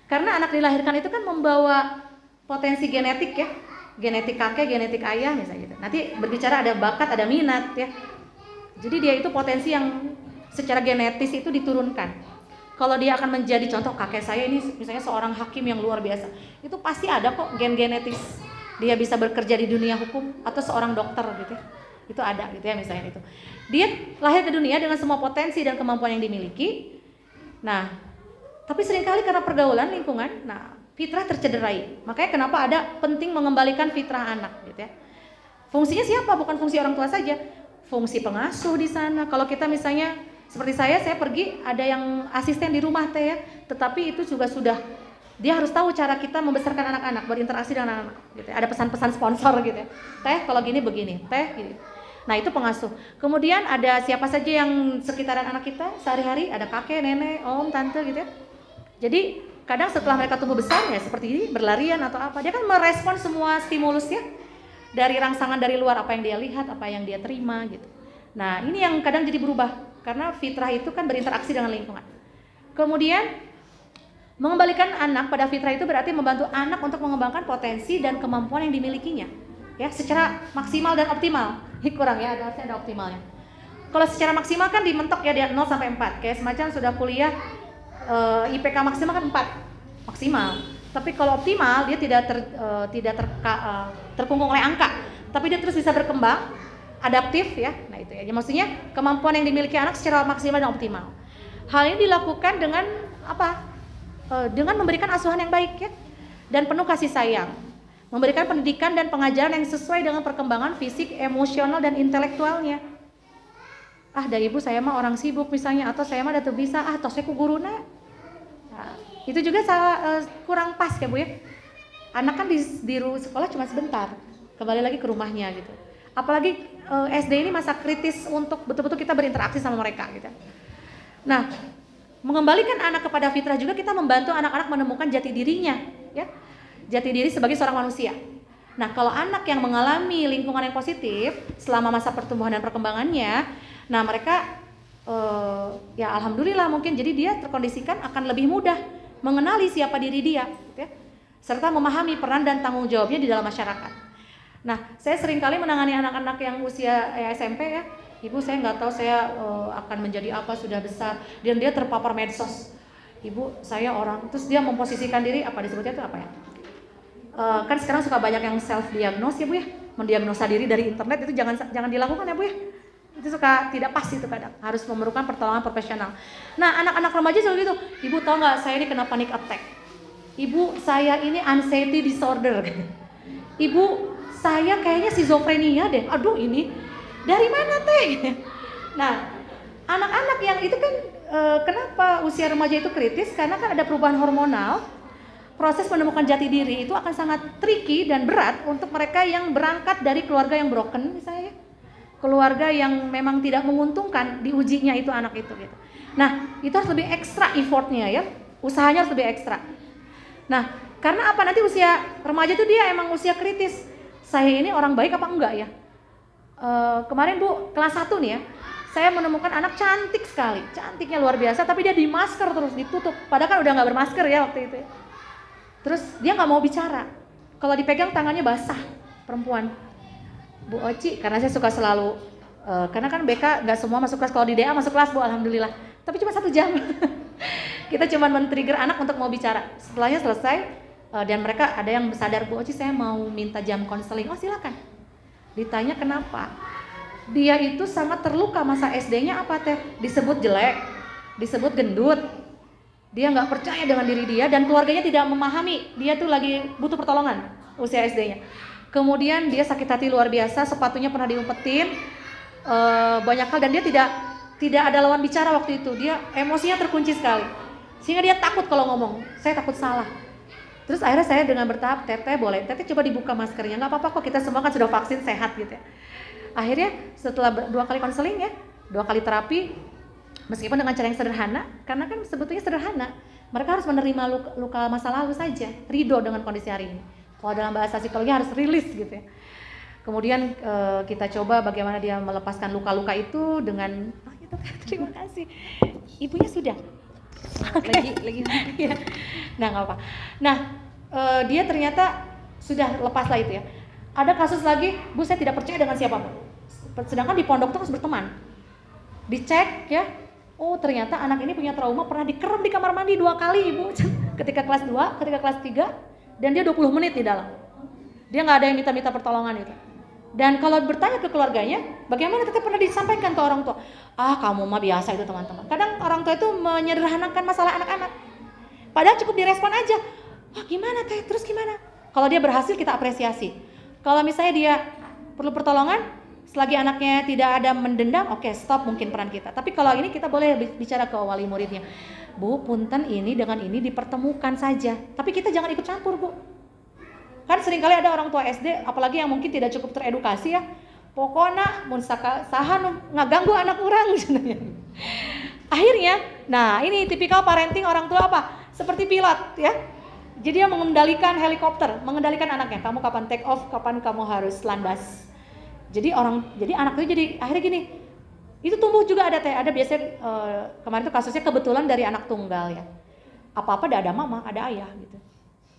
Karena anak dilahirkan itu kan membawa potensi genetik ya, genetik kakek, genetik ayah misalnya gitu. Nanti berbicara ada bakat, ada minat ya. Jadi dia itu potensi yang secara genetis itu diturunkan. Kalau dia akan menjadi contoh kakek saya ini misalnya seorang hakim yang luar biasa, itu pasti ada kok gen genetis. Dia bisa bekerja di dunia hukum atau seorang dokter gitu. Itu ada gitu ya misalnya itu. Dia lahir ke dunia dengan semua potensi dan kemampuan yang dimiliki. Nah, tapi seringkali karena pergaulan lingkungan, fitrah tercederai. Makanya kenapa ada penting mengembalikan fitrah anak gitu ya. Fungsinya siapa? Bukan fungsi orang tua saja. Fungsi pengasuh di sana. Kalau kita misalnya seperti saya pergi ada yang asisten di rumah Teh ya, tetapi itu juga sudah dia harus tahu cara kita membesarkan anak-anak, berinteraksi dengan anak-anak gitu ya. Ada pesan-pesan sponsor gitu ya. Teh kalau gini begini, Teh gitu. Nah, itu pengasuh. Kemudian ada siapa saja yang sekitaran anak kita sehari-hari, ada kakek, nenek, om, tante gitu ya. Jadi, kadang setelah mereka tumbuh besar ya seperti ini, berlarian atau apa, dia kan merespon semua stimulus ya. Dari rangsangan dari luar, apa yang dia lihat, apa yang dia terima gitu. Nah, ini yang kadang jadi berubah karena fitrah itu kan berinteraksi dengan lingkungan. Kemudian mengembalikan anak pada fitrah itu berarti membantu anak untuk mengembangkan potensi dan kemampuan yang dimilikinya ya secara maksimal dan optimal. Kurang ya, harusnya ada optimalnya. Kalau secara maksimal kan dimentok ya dia 0 sampai 4. Kayak semacam sudah kuliah IPK maksimal kan 4 maksimal. Tapi kalau optimal dia tidak terkungkung oleh angka, tapi dia terus bisa berkembang, adaptif ya. Nah, itu ya. Maksudnya kemampuan yang dimiliki anak secara maksimal dan optimal. Hal ini dilakukan dengan apa? Dengan memberikan asuhan yang baik ya. Dan penuh kasih sayang. Memberikan pendidikan dan pengajaran yang sesuai dengan perkembangan fisik, emosional, dan intelektualnya. Dari ibu saya mah orang sibuk misalnya, atau saya mah ada bisa, atau saya ku guruna. Nah, itu juga kurang pas ya Bu ya. Anak kan di sekolah cuma sebentar, kembali lagi ke rumahnya gitu. Apalagi SD ini masa kritis untuk betul-betul kita berinteraksi sama mereka gitu. Nah, mengembalikan anak kepada fitrah juga kita membantu anak-anak menemukan jati dirinya ya. Jati diri sebagai seorang manusia. Nah, kalau anak yang mengalami lingkungan yang positif selama masa pertumbuhan dan perkembangannya, nah mereka ya alhamdulillah mungkin jadi dia terkondisikan akan lebih mudah mengenali siapa diri dia, gitu ya, serta memahami peran dan tanggung jawabnya di dalam masyarakat. Nah, saya seringkali menangani anak-anak yang usia SMP ya, ibu saya nggak tahu saya akan menjadi apa sudah besar, dan dia terpapar medsos. Ibu saya orang, terus dia memposisikan diri apa disebutnya itu apa ya? Kan sekarang suka banyak yang self diagnose ya Bu ya, mendiagnosa diri dari internet itu jangan dilakukan ya Bu ya. Itu suka tidak pas itu kadang, harus memerlukan pertolongan profesional. Nah, anak-anak remaja juga gitu. Ibu tahu nggak saya ini kena panic attack. Ibu saya ini anxiety disorder. Ibu saya kayaknya schizophrenia deh. Aduh ini dari mana Teh? Nah, anak-anak yang itu kan kenapa usia remaja itu kritis? Karena kan ada perubahan hormonal. Proses menemukan jati diri itu akan sangat tricky dan berat untuk mereka yang berangkat dari keluarga yang broken misalnya. keluarga yang memang tidak menguntungkan, diujinya itu anak itu gitu. Nah, itu harus lebih ekstra effortnya ya, usahanya harus lebih ekstra. Nah, karena apa, nanti usia remaja itu dia emang usia kritis. Saya ini orang baik apa enggak ya? Kemarin Bu, kelas 1 nih ya, saya menemukan anak cantik sekali, cantiknya luar biasa, tapi dia di masker terus, ditutup. Padahal kan udah nggak bermasker ya waktu itu ya. Terus dia nggak mau bicara, kalau dipegang tangannya basah, perempuan. Bu Oci, karena saya suka selalu, karena kan BK nggak semua masuk kelas, kalau di DA masuk kelas Bu, alhamdulillah. Tapi cuma 1 jam. Kita cuma men-trigger anak untuk mau bicara. Setelahnya selesai, dan mereka ada yang sadar, Bu Oci saya mau minta jam konseling. Oh silakan. Ditanya kenapa? Dia itu sangat terluka masa SD-nya apa teh? Disebut jelek, disebut gendut. Dia nggak percaya dengan diri dia dan keluarganya tidak memahami dia tuh lagi butuh pertolongan usia SD-nya. Kemudian dia sakit hati luar biasa, sepatunya pernah diumpetin, banyak hal, dan dia tidak ada lawan bicara waktu itu. Dia emosinya terkunci sekali, sehingga dia takut kalau ngomong. Saya takut salah. Terus akhirnya saya dengan bertahap, Teteh boleh, Teteh coba dibuka maskernya, nggak apa-apa kok, kita semua kan sudah vaksin, sehat gitu ya. Akhirnya setelah 2 kali konseling ya, 2 kali terapi, meskipun dengan cara yang sederhana, karena kan sebetulnya sederhana, mereka harus menerima luka masa lalu saja, ridho dengan kondisi hari ini. Kalau dalam bahasa psikologi harus rilis gitu ya. Kemudian kita coba bagaimana dia melepaskan luka-luka itu dengan, terima kasih, ibunya sudah. Lagi ya. Nah nggak apa. Nah dia ternyata sudah lepas lah itu ya. Ada kasus lagi, Bu saya tidak percaya dengan siapapun. Sedangkan di pondok itu harus berteman. Dicek ya, oh ternyata anak ini punya trauma, pernah dikerem di kamar mandi 2 kali Ibu. Ketika kelas 2, ketika kelas 3, dan dia 20 menit di dalam. Dia nggak ada yang minta pertolongan itu. Dan kalau bertanya ke keluarganya, bagaimana tetap pernah disampaikan ke orang tua? Ah kamu mah biasa itu teman-teman. Kadang orang tua itu menyederhanakan masalah anak-anak. Padahal cukup direspon aja. Wah gimana teh, terus gimana? Kalau dia berhasil kita apresiasi. Kalau misalnya dia perlu pertolongan, selagi anaknya tidak ada mendendam, oke, stop mungkin peran kita. Tapi kalau ini kita boleh bicara ke wali muridnya. Bu, punten ini dengan ini dipertemukan saja. Tapi kita jangan ikut campur Bu. Kan seringkali ada orang tua SD, apalagi yang mungkin tidak cukup teredukasi ya. Pokoknya mun saha nggak ganggu anak orang. Akhirnya, nah ini tipikal parenting orang tua apa? Seperti pilot ya. Jadi dia mengendalikan helikopter, mengendalikan anaknya. Kamu kapan take off, kapan kamu harus landas. Jadi anak itu jadi akhirnya gini. Itu tumbuh juga ada teh, ada biasanya kemarin itu kasusnya kebetulan dari anak tunggal ya. Apa-apa ada mama, ada ayah gitu.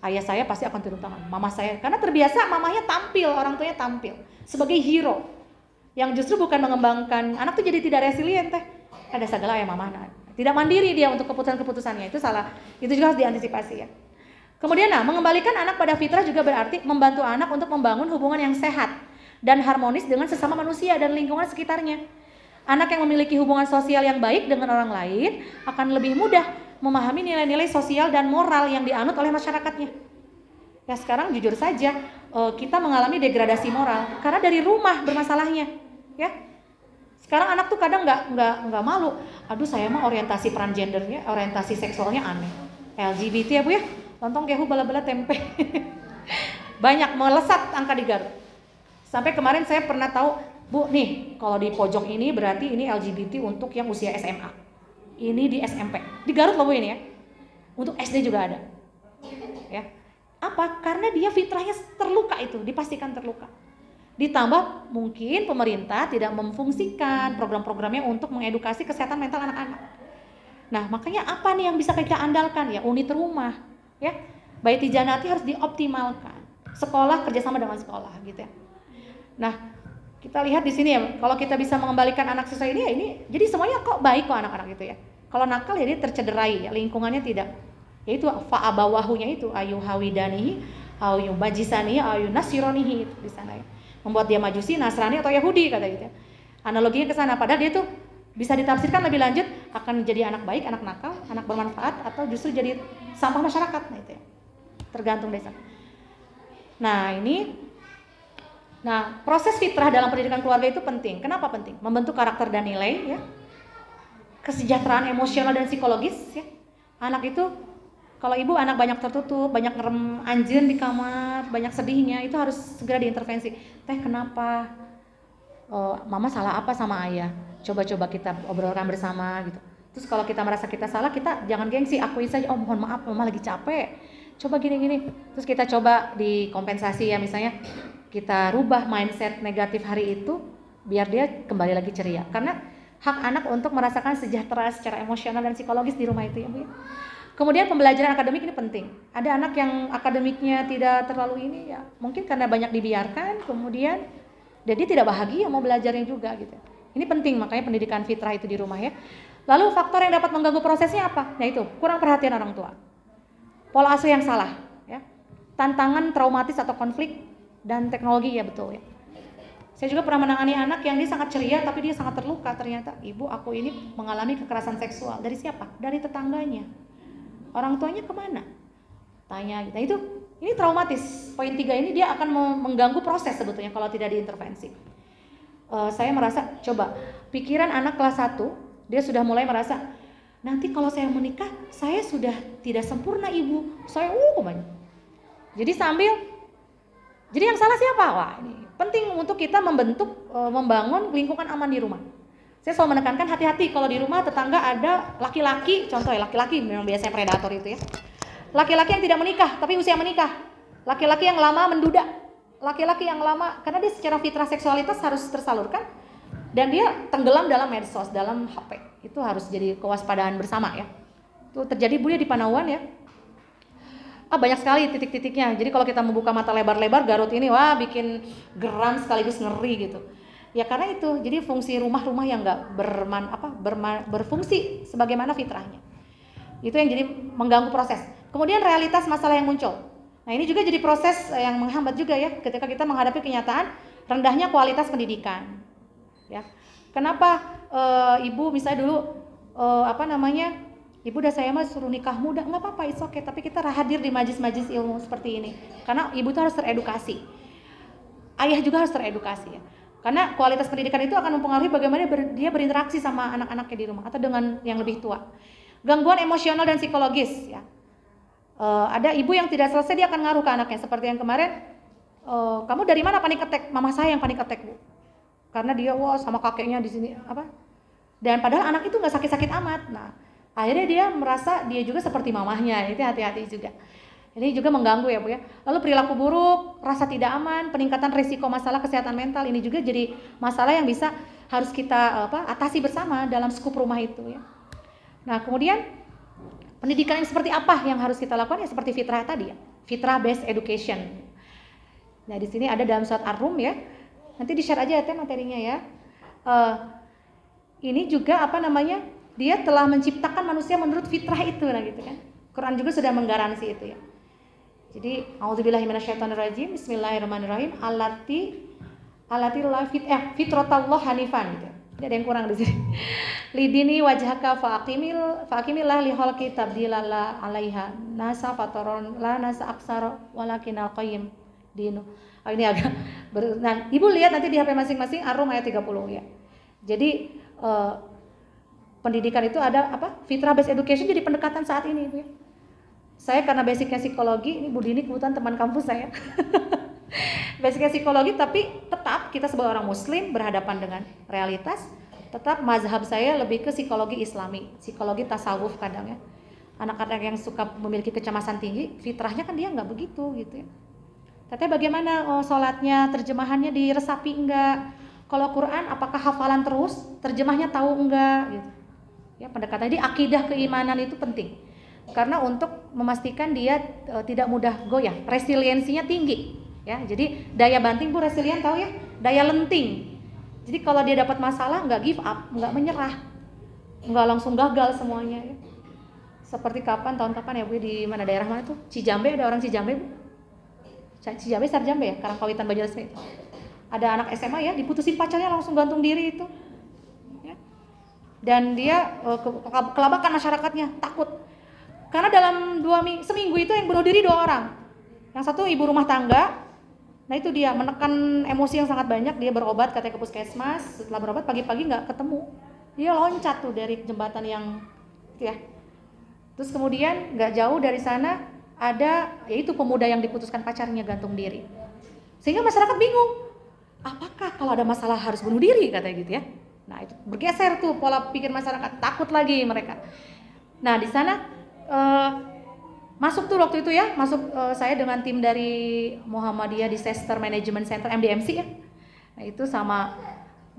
Ayah saya pasti akan turun tangan, mama saya karena terbiasa mamanya tampil, orang tuanya tampil sebagai hero. Yang justru bukan mengembangkan anak tuh jadi tidak resilient teh. Ada segala ayah mama, tidak mandiri dia untuk keputusan-keputusannya, itu salah. Itu juga harus diantisipasi ya. Kemudian mengembalikan anak pada fitrah juga berarti membantu anak untuk membangun hubungan yang sehat dan harmonis dengan sesama manusia dan lingkungan sekitarnya. Anak yang memiliki hubungan sosial yang baik dengan orang lain akan lebih mudah memahami nilai-nilai sosial dan moral yang dianut oleh masyarakatnya. Ya sekarang jujur saja kita mengalami degradasi moral karena dari rumah bermasalahnya, ya. Sekarang anak tuh kadang nggak malu. Aduh saya mah orientasi transgendernya, orientasi seksualnya aneh. LGBT ya Bu ya. Lontong kehu bala-bala tempe. Banyak melesat angka di Garut. Sampai kemarin saya pernah tahu, Bu nih kalau di pojok ini berarti ini LGBT untuk yang usia SMA. Ini di SMP. Di Garut loh Bu ini ya. Untuk SD juga ada. Ya. Apa? Karena dia fitrahnya terluka itu, dipastikan terluka. Ditambah mungkin pemerintah tidak memfungsikan program-programnya untuk mengedukasi kesehatan mental anak-anak. Nah makanya apa nih yang bisa kita andalkan ya, unit rumah. Ya, Baiti Janati harus dioptimalkan. Sekolah kerjasama dengan sekolah, gitu ya. Nah, kita lihat di sini ya, kalau kita bisa mengembalikan anak siswa ini, ya ini, jadi semuanya kok baik kok anak-anak itu ya. Kalau nakal ya dia tercederai, ya, lingkungannya tidak. Yaitu fa'abawahunya itu, ayu hawidanihi, ayu bajisanihi, ayu nasironihi itu di sana ya. Membuat dia majusi, nasrani atau Yahudi kata gitu ya. Analoginya ke sana, padahal dia tuh bisa ditafsirkan lebih lanjut akan jadi anak baik, anak nakal, anak bermanfaat atau justru jadi sampah masyarakat nah itu ya. Tergantung desa. Nah, proses fitrah dalam pendidikan keluarga itu penting. Kenapa penting? Membentuk karakter dan nilai ya. Kesejahteraan emosional dan psikologis ya. Anak itu kalau ibu anak banyak tertutup, banyak ngerem anjing di kamar, banyak sedihnya, itu harus segera diintervensi. Teh kenapa? mama salah apa sama ayah, coba-coba kita obrolkan bersama gitu. Terus kalau kita merasa kita salah, kita jangan gengsi, akuin saja, oh mohon maaf mama lagi capek, coba gini-gini. Terus kita coba dikompensasi ya, misalnya kita rubah mindset negatif hari itu biar dia kembali lagi ceria. Karena hak anak untuk merasakan sejahtera secara emosional dan psikologis di rumah itu ya Bu ya. Kemudian pembelajaran akademik ini penting. Ada anak yang akademiknya tidak terlalu ini ya, mungkin karena banyak dibiarkan, kemudian dan dia tidak bahagia mau belajarnya juga gitu. Ini penting, makanya pendidikan fitrah itu di rumah ya. Lalu faktor yang dapat mengganggu prosesnya apa? Nah itu, kurang perhatian orang tua. Pola asuh yang salah ya. Tantangan traumatis atau konflik dan teknologi ya betul ya. Saya juga pernah menangani anak yang dia sangat ceria tapi dia sangat terluka, ternyata ibu aku ini mengalami kekerasan seksual. Dari siapa? Dari tetangganya. Orang tuanya kemana? Tanya gitu. Nah itu, ini traumatis. Poin 3 ini dia akan mengganggu proses sebetulnya kalau tidak diintervensi. Saya merasa, coba pikiran anak kelas 1, dia sudah mulai merasa, nanti kalau saya menikah, saya sudah tidak sempurna ibu. Saya banyak. Jadi yang salah siapa? Wah ini penting untuk kita membangun lingkungan aman di rumah. Saya selalu menekankan hati-hati kalau di rumah tetangga ada laki-laki, contoh ya laki-laki memang biasanya predator itu ya. Laki-laki yang tidak menikah tapi usia menikah. Laki-laki yang lama menduda. Laki-laki yang lama karena dia secara fitrah seksualitas harus tersalurkan dan dia tenggelam dalam medsos, dalam HP. Itu harus jadi kewaspadaan bersama ya. Itu terjadi Bu ya di Panauan ya. Banyak sekali titik-titiknya. Jadi kalau kita membuka mata lebar-lebar, Garut ini wah bikin geram sekaligus ngeri gitu. Ya karena itu, jadi fungsi rumah-rumah yang nggak berfungsi sebagaimana fitrahnya. Itu yang jadi mengganggu proses. Kemudian realitas masalah yang muncul. Nah ini juga jadi proses yang menghambat juga ya, ketika kita menghadapi kenyataan rendahnya kualitas pendidikan. Ya, kenapa ibu misalnya dulu ibu udah saya mah suruh nikah muda, nggak apa-apa, it's okay. Tapi kita hadir di majlis-majlis ilmu seperti ini, karena ibu itu harus teredukasi. Ayah juga harus teredukasi ya. Karena kualitas pendidikan itu akan mempengaruhi bagaimana dia berinteraksi sama anak-anaknya di rumah atau dengan yang lebih tua. Gangguan emosional dan psikologis ya. Ada ibu yang tidak selesai, dia akan ngaruh ke anaknya. Seperti yang kemarin, kamu dari mana panik attack? Mama saya yang panik attack Bu. Karena dia sama kakeknya di sini Dan padahal anak itu nggak sakit-sakit amat. Nah akhirnya dia merasa dia juga seperti mamahnya. Itu hati-hati juga. Ini juga mengganggu ya Bu ya. Lalu perilaku buruk, rasa tidak aman, peningkatan risiko masalah kesehatan mental, ini juga jadi masalah yang harus kita atasi bersama dalam skup rumah itu ya. Nah kemudian pendidikan yang seperti apa yang harus kita lakukan ya seperti fitrah tadi ya, fitrah based education. Nah di sini ada dalam surat Ar-Rum ya. Nanti di-share aja ya materinya ya. Ini juga dia telah menciptakan manusia menurut fitrah itu lah gitu kan. Quran juga sudah menggaransi itu ya. Jadi a'udzubillahi minasyaitonirrajim, bismillahirrahmanirrahim, allati la fitratallah hanifan gitu. Tidak ada yang kurang di sini. Lidini wajhaka faqimillah li khalqi tabdilala 'alaiha nasa fataron la nasa aksara walakinal qayyim dinu. Ini agak nah, Ibu lihat nanti di HP masing-masing Ar-Rum ayat 30 ya. Jadi pendidikan itu ada fitrah based education jadi pendekatan saat ini Bu ya. Saya karena basicnya psikologi, ini Bu Dini kebetulan teman kampus saya. Basicnya psikologi, tapi tetap kita sebagai orang muslim berhadapan dengan realitas. Tetap mazhab saya lebih ke psikologi islami, psikologi tasawuf kadang ya. Anak-anak yang suka memiliki kecemasan tinggi, fitrahnya kan dia nggak begitu gitu ya. Tapi bagaimana sholatnya, terjemahannya diresapi enggak? Kalau Quran apakah hafalan terus, terjemahnya tahu enggak gitu. Ya pendekatan jadi akidah keimanan itu penting. Karena untuk memastikan dia tidak mudah goyah, resiliensinya tinggi ya. Jadi daya banting Bu resilient tahu ya, daya lenting. Jadi kalau dia dapat masalah nggak give up, nggak menyerah, nggak langsung gagal semuanya ya. Seperti tahun kapan ya Bu di mana daerah mana tuh? Cijambe, ada orang Cijambe Bu. Cijambe Sarjambe ya, Karangkawitan Banjarmasin itu. Ada anak SMA ya diputusin pacarnya langsung gantung diri itu. Ya. Dan dia kelabakan masyarakatnya, takut. Karena dalam seminggu itu yang bunuh diri 2 orang. Yang satu ibu rumah tangga. Nah itu dia menekan emosi yang sangat banyak. Dia berobat katanya ke puskesmas. Setelah berobat pagi-pagi nggak ketemu. Dia loncat tuh dari jembatan yang itu ya. Terus kemudian nggak jauh dari sana ada yaitu pemuda yang diputuskan pacarnya gantung diri. Sehingga masyarakat bingung. Apakah kalau ada masalah harus bunuh diri katanya gitu ya. Nah itu bergeser tuh pola pikir masyarakat, takut lagi mereka. Nah di sana masuk tuh waktu itu ya, saya dengan tim dari Muhammadiyah Disaster Management Center MDMC ya. Nah itu sama,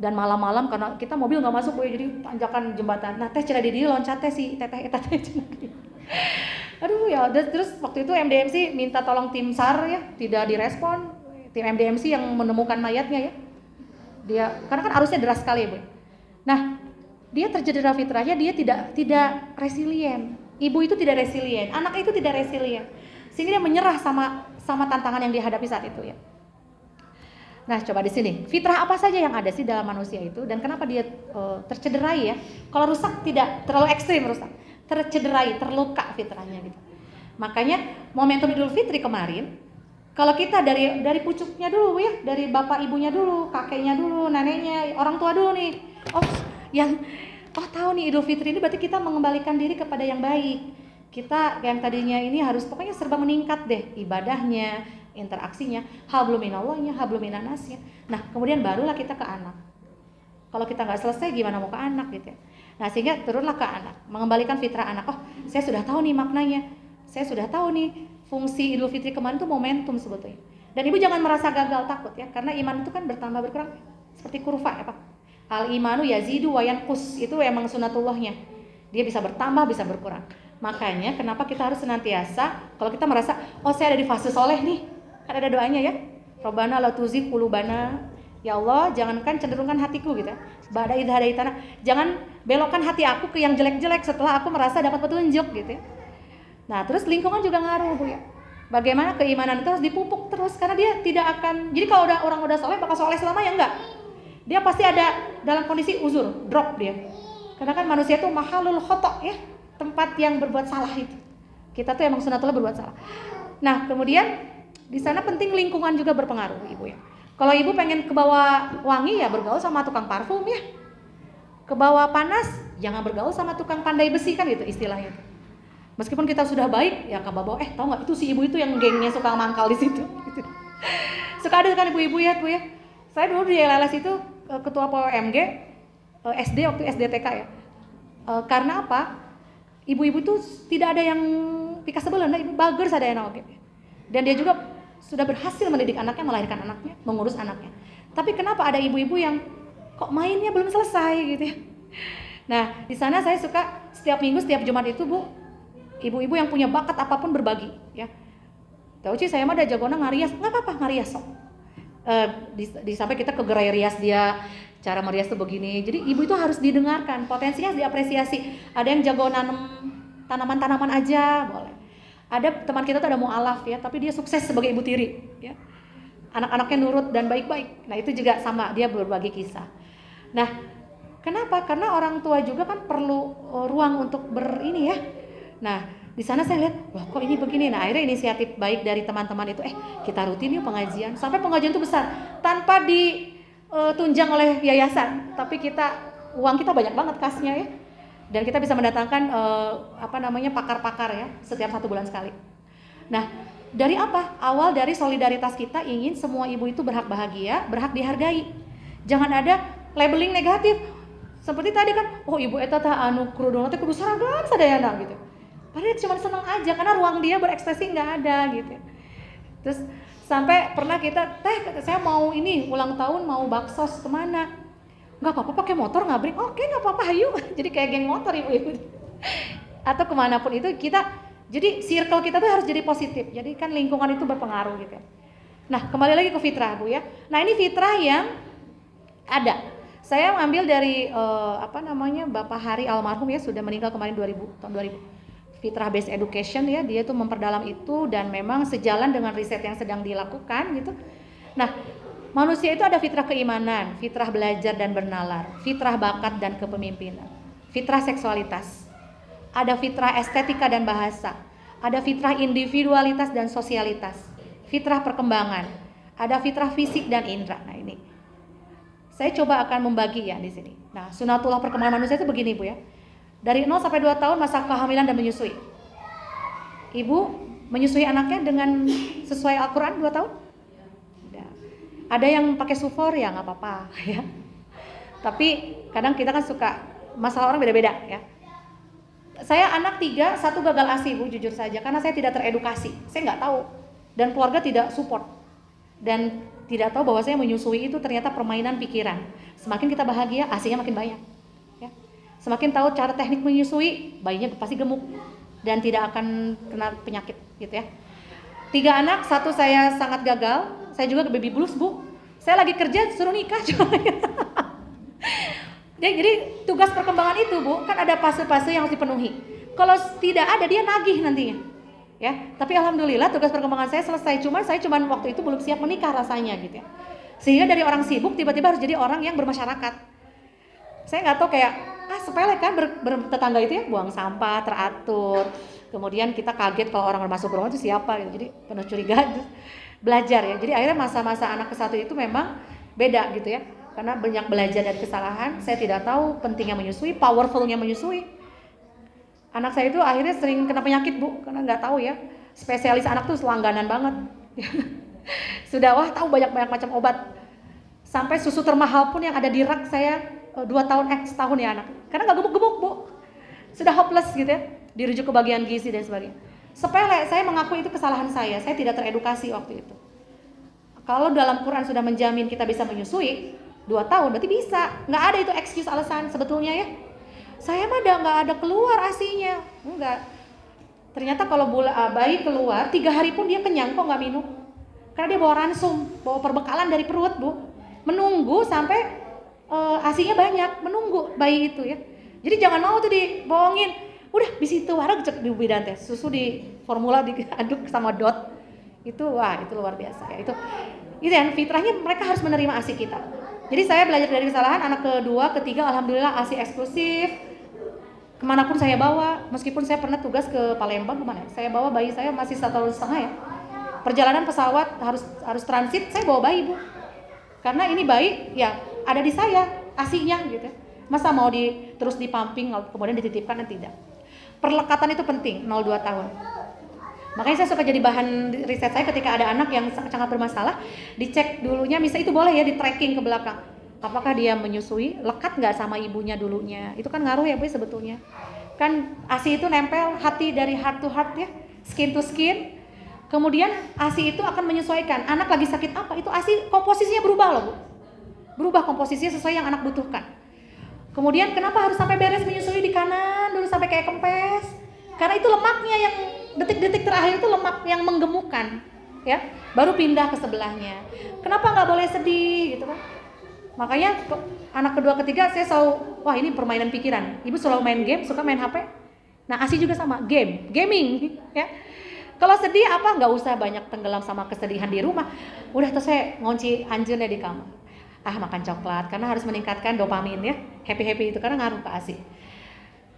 dan malam-malam karena kita mobil nggak masuk boy, jadi tanjakan jembatan. Nah teh cina di dia loncat teh si teteh cina. Aduh ya, terus waktu itu MDMC minta tolong tim SAR ya, tidak direspon. Tim MDMC yang menemukan mayatnya ya. Dia karena kan arusnya deras sekali ya, Bu. Nah, dia tercedera fitrahnya, dia tidak resilient. Ibu itu tidak resilient, anak itu tidak resilient. Sehingga dia menyerah sama tantangan yang dihadapi saat itu ya. Nah, coba di sini, fitrah apa saja yang ada sih dalam manusia itu dan kenapa dia tercederai ya? Kalau rusak tidak terlalu ekstrim rusak. Tercederai, terluka fitrahnya gitu. Makanya momentum Idul Fitri kemarin, kalau kita dari pucuknya dulu ya, dari bapak ibunya dulu, kakeknya dulu, neneknya, orang tua dulu nih. Tahu nih Idul Fitri ini berarti kita mengembalikan diri kepada yang baik. Kita yang tadinya ini harus pokoknya serba meningkat deh, ibadahnya, interaksinya, hablum minallahnya, hablum minannasnya. Nah, kemudian barulah kita ke anak. Kalau kita nggak selesai gimana mau ke anak gitu ya. Nah sehingga turunlah ke anak, mengembalikan fitrah anak. Oh saya sudah tahu nih maknanya, saya sudah tahu nih fungsi Idul Fitri kemarin itu momentum sebetulnya. Dan ibu jangan merasa gagal takut ya, karena iman itu kan bertambah berkurang seperti kurva ya Pak. Al imanu yazidu wa yanqus, itu emang sunatullahnya. Dia bisa bertambah bisa berkurang. Makanya kenapa kita harus senantiasa kalau kita merasa oh saya ada di fase soleh nih, kan ada doanya ya. Robbana la tuzigh qulubana. Ya Allah, jangankan cenderungkan hatiku gitu ya. Ba'da idh hadaitana. Jangan belokkan hati aku ke yang jelek-jelek setelah aku merasa dapat petunjuk gitu ya. Nah, terus lingkungan juga ngaruh Bu ya. Bagaimana keimanan itu harus dipupuk terus karena dia tidak akan. Jadi kalau orang udah soleh bakal soleh selamanya enggak. Dia pasti ada dalam kondisi uzur, drop dia. Karena kan manusia itu mahalul khotok ya, tempat yang berbuat salah itu. Kita tuh emang sunatullah berbuat salah. Nah, kemudian di sana penting lingkungan juga berpengaruh Ibu ya. Kalau ibu pengen ke bawah wangi ya bergaul sama tukang parfum ya. Ke bawah panas jangan bergaul sama tukang pandai besi kan gitu istilahnya. Meskipun kita sudah baik ya ke bawah tahu nggak itu si ibu itu yang gengnya suka mangkal di situ. Gitu. Suka ada kan ibu-ibu ya Bu ya. Saya dulu di LLS itu ketua POMG SD waktu SDTK ya. Karena apa? Ibu-ibu tuh tidak ada yang pika sebelah, ibu bager sadayana oke. Dan dia juga sudah berhasil mendidik anaknya, melahirkan anaknya, mengurus anaknya. Tapi kenapa ada ibu-ibu yang kok mainnya belum selesai gitu ya? Nah, di sana saya suka setiap minggu, setiap Jumat itu Bu, ibu-ibu yang punya bakat apapun berbagi ya. Tahu sih saya mah ada jagona ngarias, nggak apa-apa ngarias sok. Sampai kita ke gerai rias dia, cara merias tuh begini. Jadi ibu itu harus didengarkan, potensinya harus diapresiasi. Ada yang jago nanam tanaman-tanaman aja boleh. Ada teman kita tuh ada mu'alaf ya, tapi dia sukses sebagai ibu tiri ya. Anak-anaknya nurut dan baik-baik. Nah, itu juga sama, dia berbagi kisah. Nah, kenapa? Karena orang tua juga kan perlu ruang untuk berini ya. Nah, di sana saya lihat, wah kok ini begini. Nah, akhirnya inisiatif baik dari teman-teman itu, kita rutin yuk pengajian. Sampai pengajian itu besar, tanpa ditunjang oleh yayasan, tapi uang kita banyak banget kasnya ya. Dan kita bisa mendatangkan pakar-pakar ya setiap 1 bulan sekali. Nah, dari apa? Awal dari solidaritas kita ingin semua ibu itu berhak bahagia, berhak dihargai. Jangan ada labeling negatif. Seperti tadi kan, oh ibu eta tah anu kerudung teh kudu seragam sadayana gitu. Padahal cuma senang aja karena ruang dia berekspresi nggak ada gitu. Terus sampai pernah kita, saya mau ini ulang tahun mau baksos kemana? Nggak apa-apa pakai motor ngabring, oke nggak apa-apa ayo. Jadi kayak geng motor ibu-ibu. Atau kemanapun itu kita, jadi circle kita tuh harus jadi positif. Jadi kan lingkungan itu berpengaruh gitu. Nah kembali lagi ke fitrah Bu ya. Nah ini fitrah yang ada. Saya ambil dari Bapak Hari almarhum ya, sudah meninggal kemarin tahun 2000. Fitrah based education ya, dia tuh memperdalam itu dan memang sejalan dengan riset yang sedang dilakukan gitu. Nah, manusia itu ada fitrah keimanan, fitrah belajar dan bernalar, fitrah bakat dan kepemimpinan, fitrah seksualitas, ada fitrah estetika dan bahasa, ada fitrah individualitas dan sosialitas, fitrah perkembangan, ada fitrah fisik dan indera. Nah ini, saya coba akan membagi ya di sini. Nah, sunatullah perkembangan manusia itu begini Bu ya. Dari 0 sampai 2 tahun masa kehamilan dan menyusui. Ibu menyusui anaknya dengan sesuai Al-Quran 2 tahun? ada yang pakai sufor ya nggak apa-apa ya. Tapi kadang kita kan suka masalah orang beda-beda ya. Saya anak 3, 1 gagal ASI Bu, jujur saja, karena saya tidak teredukasi, saya nggak tahu, dan keluarga tidak support, dan tidak tahu bahwa saya menyusui itu ternyata permainan pikiran. Semakin kita bahagia, ASI-nya makin banyak. Ya. Semakin tahu cara teknik menyusui, bayinya pasti gemuk dan tidak akan kena penyakit, gitu ya. 3 anak, 1 saya sangat gagal, saya juga baby blues Bu. Saya lagi kerja suruh nikah Jadi tugas perkembangan itu Bu, kan ada fase-fase yang harus dipenuhi. Kalau tidak ada dia nagih nantinya. Ya, tapi alhamdulillah tugas perkembangan saya selesai. Saya cuma waktu itu belum siap menikah rasanya gitu ya. Sehingga dari orang sibuk tiba-tiba harus jadi orang yang bermasyarakat. Saya nggak tahu kayak sepele kan bertetangga itu ya, buang sampah teratur. Kemudian kita kaget kalau orang masuk rumah itu siapa gitu. Jadi penuh curiga belajar ya. Jadi akhirnya masa-masa anak ke-1 itu memang beda gitu ya. Karena banyak belajar dari kesalahan, saya tidak tahu pentingnya menyusui, powerfulnya menyusui. Anak saya itu akhirnya sering kena penyakit Bu, karena nggak tahu ya. Spesialis anak tuh selangganan banget. Sudah tahu banyak macam obat. Sampai susu termahal pun yang ada di rak saya 2 tahun setahun ya anak. Karena nggak gemuk-gemuk Bu. Sudah hopeless gitu ya. Dirujuk ke bagian gizi dan sebagainya. Sepele, saya mengakui itu kesalahan saya tidak teredukasi waktu itu. Kalau dalam Quran sudah menjamin kita bisa menyusui 2 tahun, berarti bisa. Nggak ada itu excuse alasan sebetulnya ya. Saya mah nggak ada keluar ASI-nya. Enggak. Ternyata kalau bayi keluar 3 hari pun dia kenyang kok nggak minum. Karena dia bawa ransum, bawa perbekalan dari perut Bu. Menunggu sampai ASI-nya banyak, menunggu bayi itu ya. Jadi jangan mau tuh dibohongin. Udah di situ ada cek di bidan teh, susu di formula diaduk sama dot. Itu itu luar biasa ya. Itu kan fitrahnya mereka harus menerima ASI kita. Jadi saya belajar dari kesalahan, anak kedua, ketiga, alhamdulillah ASI eksklusif. Kemanapun saya bawa, meskipun saya pernah tugas ke Palembang kemana, saya bawa bayi saya masih 1,5 tahun ya. Perjalanan pesawat harus transit, saya bawa bayi Bu. Karena ini bayi ya ada di saya ASI-nya gitu. Masa mau terus dipumping kemudian dititipkan dan tidak. Perlekatan itu penting 0-2 tahun. Makanya saya suka jadi bahan riset saya ketika ada anak yang sangat bermasalah, dicek dulunya, misalnya itu boleh ya di tracking ke belakang. Apakah dia menyusui, lekat nggak sama ibunya dulunya? Itu kan ngaruh ya Bu sebetulnya. Kan ASI itu nempel hati dari heart to heart ya, skin to skin. Kemudian ASI itu akan menyesuaikan. Anak lagi sakit apa, itu ASI komposisinya berubah loh Bu. Berubah komposisinya sesuai yang anak butuhkan. Kemudian kenapa harus sampai beres menyusui di kanan dulu sampai kayak kempes? Karena itu lemaknya yang detik-detik terakhir itu lemak yang menggemukkan, ya. Baru pindah ke sebelahnya. Kenapa nggak boleh sedih, gitu kan? Makanya anak kedua ketiga saya selalu, ini permainan pikiran. Ibu selalu main game, suka main HP. Nah ASI juga sama, gaming, ya. Kalau sedih apa? Nggak usah banyak tenggelam sama kesedihan di rumah. Udah terus saya ngunci anjurnya di kamar. Makan coklat karena harus meningkatkan dopamin ya. Happy itu karena ngaruh ke ASI.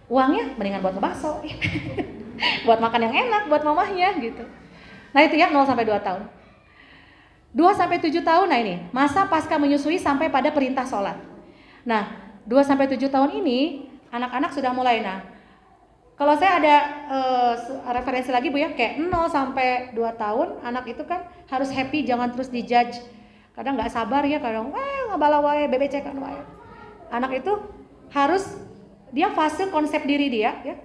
Uangnya mendingan buat ngebakso. Buat makan yang enak buat mamahnya gitu. Nah itu ya 0-2 tahun. 2-7 tahun, nah ini masa pasca menyusui sampai pada perintah sholat. Nah 2-7 tahun ini anak-anak sudah mulai. Nah kalau saya ada referensi lagi Bu ya, kayak 0-2 tahun anak itu kan harus happy, jangan terus dijudge. Kadang nggak sabar ya, kadang ngabala wae BBC kan wae. Anak itu harus dia fase konsep diri dia ya.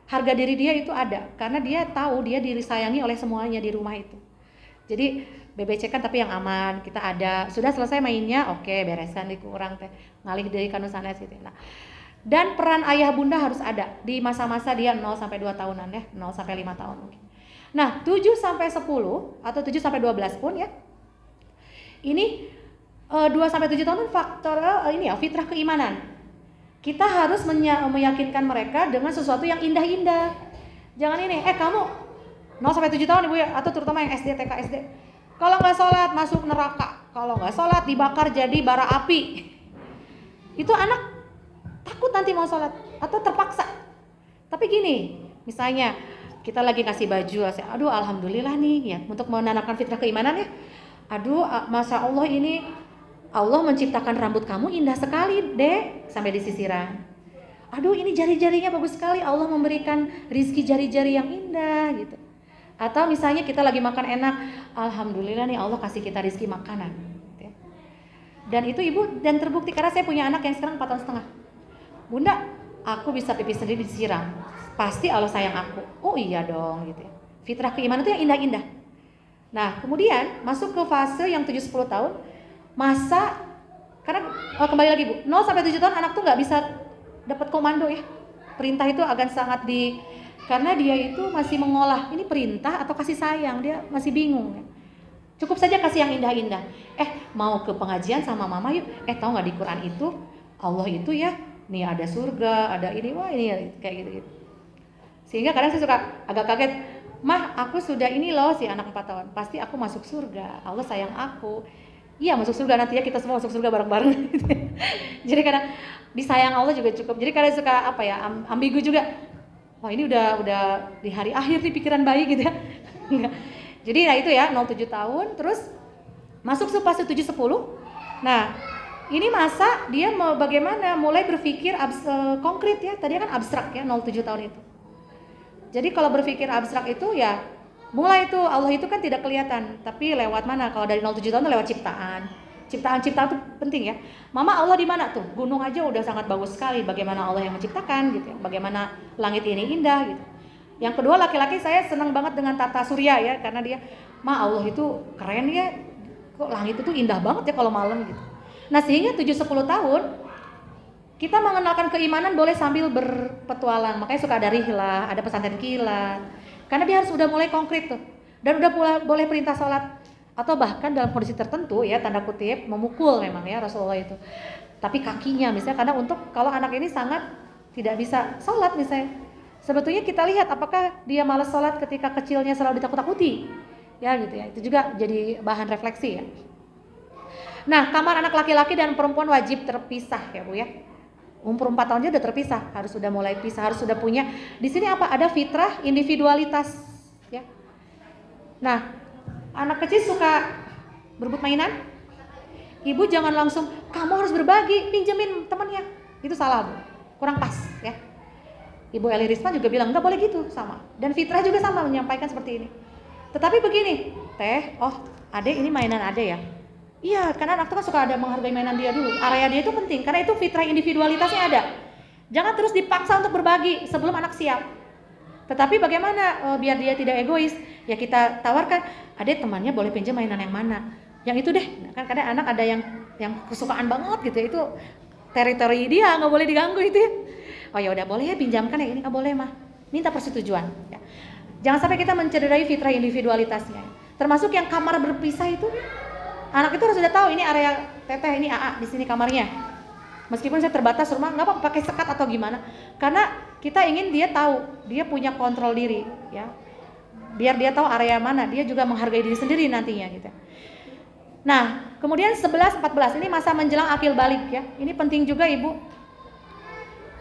Harga diri dia itu ada karena dia tahu dia disayangi oleh semuanya di rumah itu. Jadi BBC kan tapi yang aman, kita ada. Sudah selesai mainnya, oke, beresan dikurang teh, ngalih dari kanu sana situ. Nah, dan peran ayah bunda harus ada di masa-masa dia 0-2 tahunan ya, 0-5 tahun mungkin. Nah, 7-10 atau 7-12 pun ya. Ini 2-7 tahun faktor ini ya, fitrah keimanan. Kita harus meyakinkan mereka dengan sesuatu yang indah-indah. Jangan ini, kamu 0-7 tahun Ibu ya, atau terutama yang SD, TK, SD. Kalau nggak sholat masuk neraka, kalau nggak sholat dibakar jadi bara api. Itu anak takut nanti mau sholat atau terpaksa. Tapi gini, misalnya kita lagi kasih baju, aduh alhamdulillah nih ya, untuk menanamkan fitrah keimanan ya. Aduh, masya Allah ini Allah menciptakan rambut kamu indah sekali dek, sampai di sisiran. Aduh ini jari-jarinya bagus sekali, Allah memberikan rizki jari-jari yang indah gitu. Atau misalnya kita lagi makan enak, alhamdulillah nih Allah kasih kita rizki makanan gitu ya. Dan itu ibu, dan terbukti karena saya punya anak yang sekarang 4 tahun setengah. Bunda, aku bisa pipis sendiri disiram. Pasti Allah sayang aku. Oh iya dong gitu ya. Fitrah keimanan itu yang indah-indah. Nah, kemudian masuk ke fase yang 7-10 tahun, masa, karena kembali lagi Bu, 0 sampai 7 tahun anak tuh nggak bisa dapat komando ya. Perintah itu akan sangat karena dia itu masih mengolah ini perintah atau kasih sayang, dia masih bingung ya. Cukup saja kasih yang indah-indah. Mau ke pengajian sama mama yuk. Tahu nggak di Quran itu Allah itu ya, nih ada surga, ada ini, wah ini kayak gitu-gitu. Sehingga kadang saya suka agak kaget, mah aku sudah ini loh, si anak 4 tahun, pasti aku masuk surga, Allah sayang aku. Iya masuk surga nanti ya, kita semua masuk surga bareng-bareng. Jadi kadang disayang Allah juga cukup. Jadi kadang suka ambigu juga. Wah ini udah di hari akhir nih pikiran bayi gitu ya. Jadi itu ya 0-7 tahun, terus masuk ke fase 7-10. Nah ini masa dia mau bagaimana mulai berpikir konkret ya, tadi kan abstrak ya 0-7 tahun itu. Jadi kalau berpikir abstrak itu ya mulai itu Allah itu kan tidak kelihatan, tapi lewat mana? Kalau dari 0-7 tahun itu lewat ciptaan. Ciptaan itu penting ya. Mama Allah di mana tuh? Gunung aja udah sangat bagus sekali. Bagaimana Allah yang menciptakan gitu ya. Bagaimana langit ini indah gitu. Yang kedua laki-laki saya senang banget dengan tata surya ya, karena dia, Allah itu keren ya. Kok langit itu indah banget ya kalau malam gitu. Nah sehingga 7-10 tahun kita mengenalkan keimanan boleh sambil berpetualang. Makanya suka ada rihlah, ada pesantren kilat. Karena dia harus udah mulai konkret tuh. Dan udah boleh perintah sholat. Atau bahkan dalam kondisi tertentu ya, tanda kutip, memukul memang ya Rasulullah itu. Tapi kakinya misalnya, karena untuk kalau anak ini sangat tidak bisa sholat misalnya. Sebetulnya kita lihat apakah dia malas sholat ketika kecilnya selalu ditakut-takuti. Ya gitu ya, itu juga jadi bahan refleksi ya. Nah kamar anak laki-laki dan perempuan wajib terpisah ya Bu ya. Umur 4 tahun dia udah terpisah, harus sudah mulai pisah, harus sudah punya. Di sini apa? Ada fitrah individualitas ya. Nah, anak kecil suka berebut mainan. Ibu jangan langsung kamu harus berbagi, pinjemin temannya. Itu salah, Bu. Kurang pas ya. Ibu Eli Risma juga bilang enggak boleh gitu, sama. Dan fitrah juga sama menyampaikan seperti ini. Tetapi begini, Teh, Adek ini mainan Adek ya. Iya, karena anak itu kan suka ada menghargai mainan dia dulu. Area dia itu penting, karena itu fitrah individualitasnya ada. Jangan terus dipaksa untuk berbagi sebelum anak siap. Tetapi bagaimana biar dia tidak egois? Ya kita tawarkan, Adek temannya boleh pinjam mainan yang mana? Yang itu deh. Nah, kan kadang anak ada yang kesukaan banget gitu ya, itu teritori dia, nggak boleh diganggu itu ya. Oh ya udah boleh ya pinjamkan ya ini, nggak boleh mah. Minta persetujuan. Ya. Jangan sampai kita mencederai fitrah individualitasnya. Termasuk yang kamar berpisah itu. Anak itu harus sudah tahu ini area Teteh, ini AA, di sini kamarnya. Meskipun saya terbatas rumah, nggak apa-apa pakai sekat atau gimana. Karena kita ingin dia tahu, dia punya kontrol diri, ya. Biar dia tahu area mana, dia juga menghargai diri sendiri nantinya, gitu. Nah, kemudian 11-14 ini masa menjelang akil balik, ya. Ini penting juga Ibu.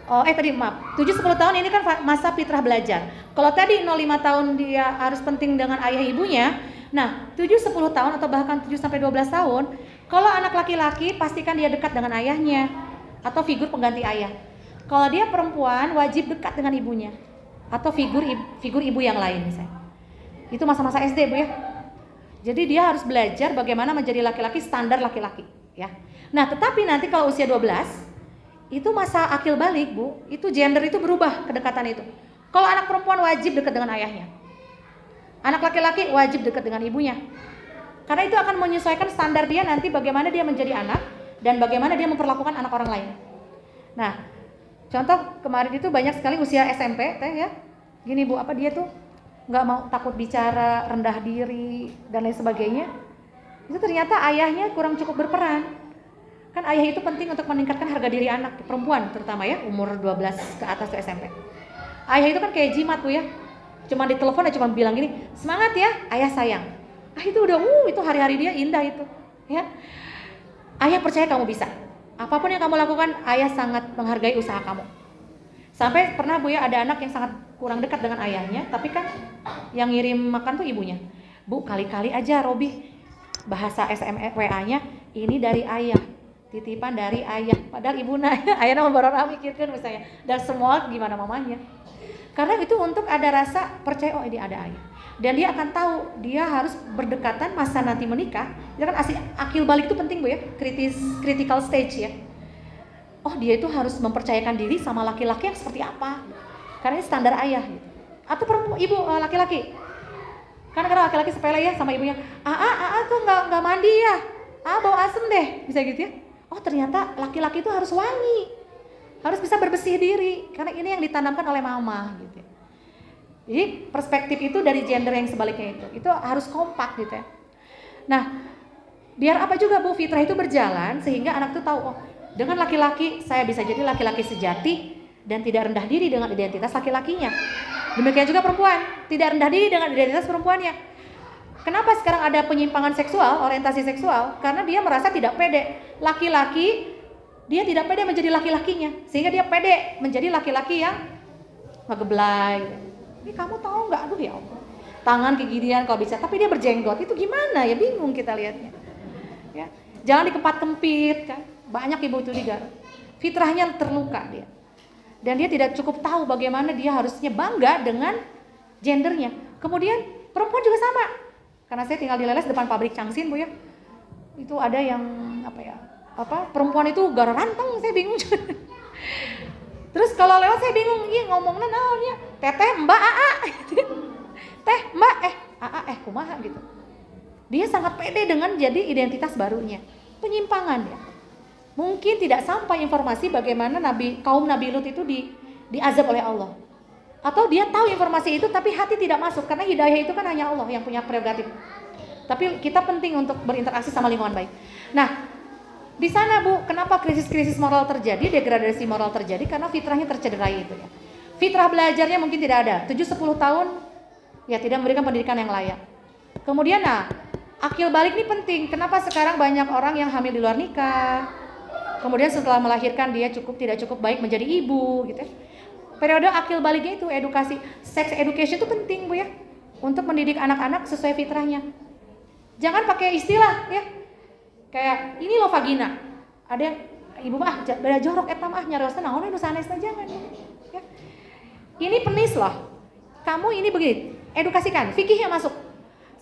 7-10 tahun ini kan masa fitrah belajar. Kalau tadi 0-5 tahun dia harus penting dengan ayah ibunya. Nah, 7-10 tahun atau bahkan 7-12 tahun, kalau anak laki-laki pastikan dia dekat dengan ayahnya atau figur pengganti ayah. Kalau dia perempuan wajib dekat dengan ibunya atau figur ibu yang lain misalnya. Itu masa-masa SD Bu ya. Jadi dia harus belajar bagaimana menjadi laki-laki standar laki-laki ya. Nah, tetapi nanti kalau usia 12 itu masa akil balik Bu, itu gender itu berubah kedekatan itu. Kalau anak perempuan wajib dekat dengan ayahnya. Anak laki-laki wajib dekat dengan ibunya. Karena itu akan menyesuaikan standar dia nanti bagaimana dia menjadi anak dan bagaimana dia memperlakukan anak orang lain. Nah, contoh kemarin itu banyak sekali usia SMP Teh ya. Gini Bu, dia tuh nggak mau, takut bicara, rendah diri dan lain sebagainya. Itu ternyata ayahnya kurang cukup berperan. Kan ayah itu penting untuk meningkatkan harga diri anak, perempuan terutama ya, umur 12 ke atas tuh SMP. Ayah itu kan kayak jimat Bu ya. Cuma di telepon cuma bilang gini, semangat ya, ayah sayang. Itu udah, itu hari-hari dia indah itu, ya. Ayah percaya kamu bisa. Apapun yang kamu lakukan, ayah sangat menghargai usaha kamu. Sampai pernah Bu ya, ada anak yang sangat kurang dekat dengan ayahnya, tapi kan yang ngirim makan tuh ibunya. Bu, kali-kali aja Robi bahasa SMS WA-nya, ini dari ayah, titipan dari ayah. Padahal ibu ayah nama baru mikirkan misalnya, dan semua gimana mamanya. Karena itu untuk ada rasa percaya, oh ini ada ayah. Dan dia akan tahu dia harus berdekatan masa nanti menikah. Ya kan akil balik itu penting Bu ya, critical stage ya. Oh dia itu harus mempercayakan diri sama laki-laki yang seperti apa. Karena ini standar ayah gitu. Atau ibu laki-laki. Karena laki-laki sepele ya sama ibunya. Tuh nggak mandi ya. Bau asem deh, bisa gitu ya. Oh ternyata laki-laki itu harus wangi, harus bisa berbesih diri. Karena ini yang ditanamkan oleh mama gitu ya. Jadi perspektif itu dari gender yang sebaliknya itu harus kompak gitu ya. Nah, biar apa juga Bu, fitrah itu berjalan sehingga anak itu tahu, oh dengan laki-laki saya bisa jadi laki-laki sejati dan tidak rendah diri dengan identitas laki-lakinya. Demikian juga perempuan, tidak rendah diri dengan identitas perempuannya. Kenapa sekarang ada penyimpangan seksual, orientasi seksual? Karena dia merasa tidak pede. Laki-laki, dia tidak pede menjadi laki-lakinya, sehingga dia pede menjadi laki-laki yang ngegeblay. Ini kamu tahu nggak? Aduh ya Allah, tangan kegidian kalau bisa, tapi dia berjenggot, itu gimana ya, bingung kita lihatnya ya. Jangan dikepat-kempit kan, banyak ibu itu juga fitrahnya terluka dia, dan dia tidak cukup tahu bagaimana dia harusnya bangga dengan gendernya. Kemudian perempuan juga sama, karena saya tinggal di Leles depan pabrik Changsin Bu ya, itu ada yang perempuan itu gara ranteng, saya bingung. Terus kalau lewat saya bingung, ngomongnya naonnya, teteh mbak teh mbak kumaha gitu. Dia sangat pede dengan jadi identitas barunya. Penyimpangan ya. Mungkin tidak sampai informasi bagaimana kaum Nabi Lut itu diazab oleh Allah. Atau dia tahu informasi itu tapi hati tidak masuk, karena hidayah itu kan hanya Allah yang punya prerogatif. Tapi kita penting untuk berinteraksi sama lingkungan baik. Nah, di sana Bu, kenapa krisis-krisis moral terjadi, degradasi moral terjadi? Karena fitrahnya tercederai itu ya. Fitrah belajarnya mungkin tidak ada, 7-10 tahun ya tidak memberikan pendidikan yang layak. Kemudian akil balik ini penting. Kenapa sekarang banyak orang yang hamil di luar nikah, kemudian setelah melahirkan dia tidak cukup baik menjadi ibu gitu ya. Periode akil baliknya itu edukasi, sex education itu penting Bu ya, untuk mendidik anak-anak sesuai fitrahnya. Jangan pakai istilah ya, kayak ini lo vagina, ada yang ibu mah beda jorok eta mah nyariosna naon nu sanesna, jangan ya. Ini penis loh, kamu ini begini, edukasikan, fikih yang masuk,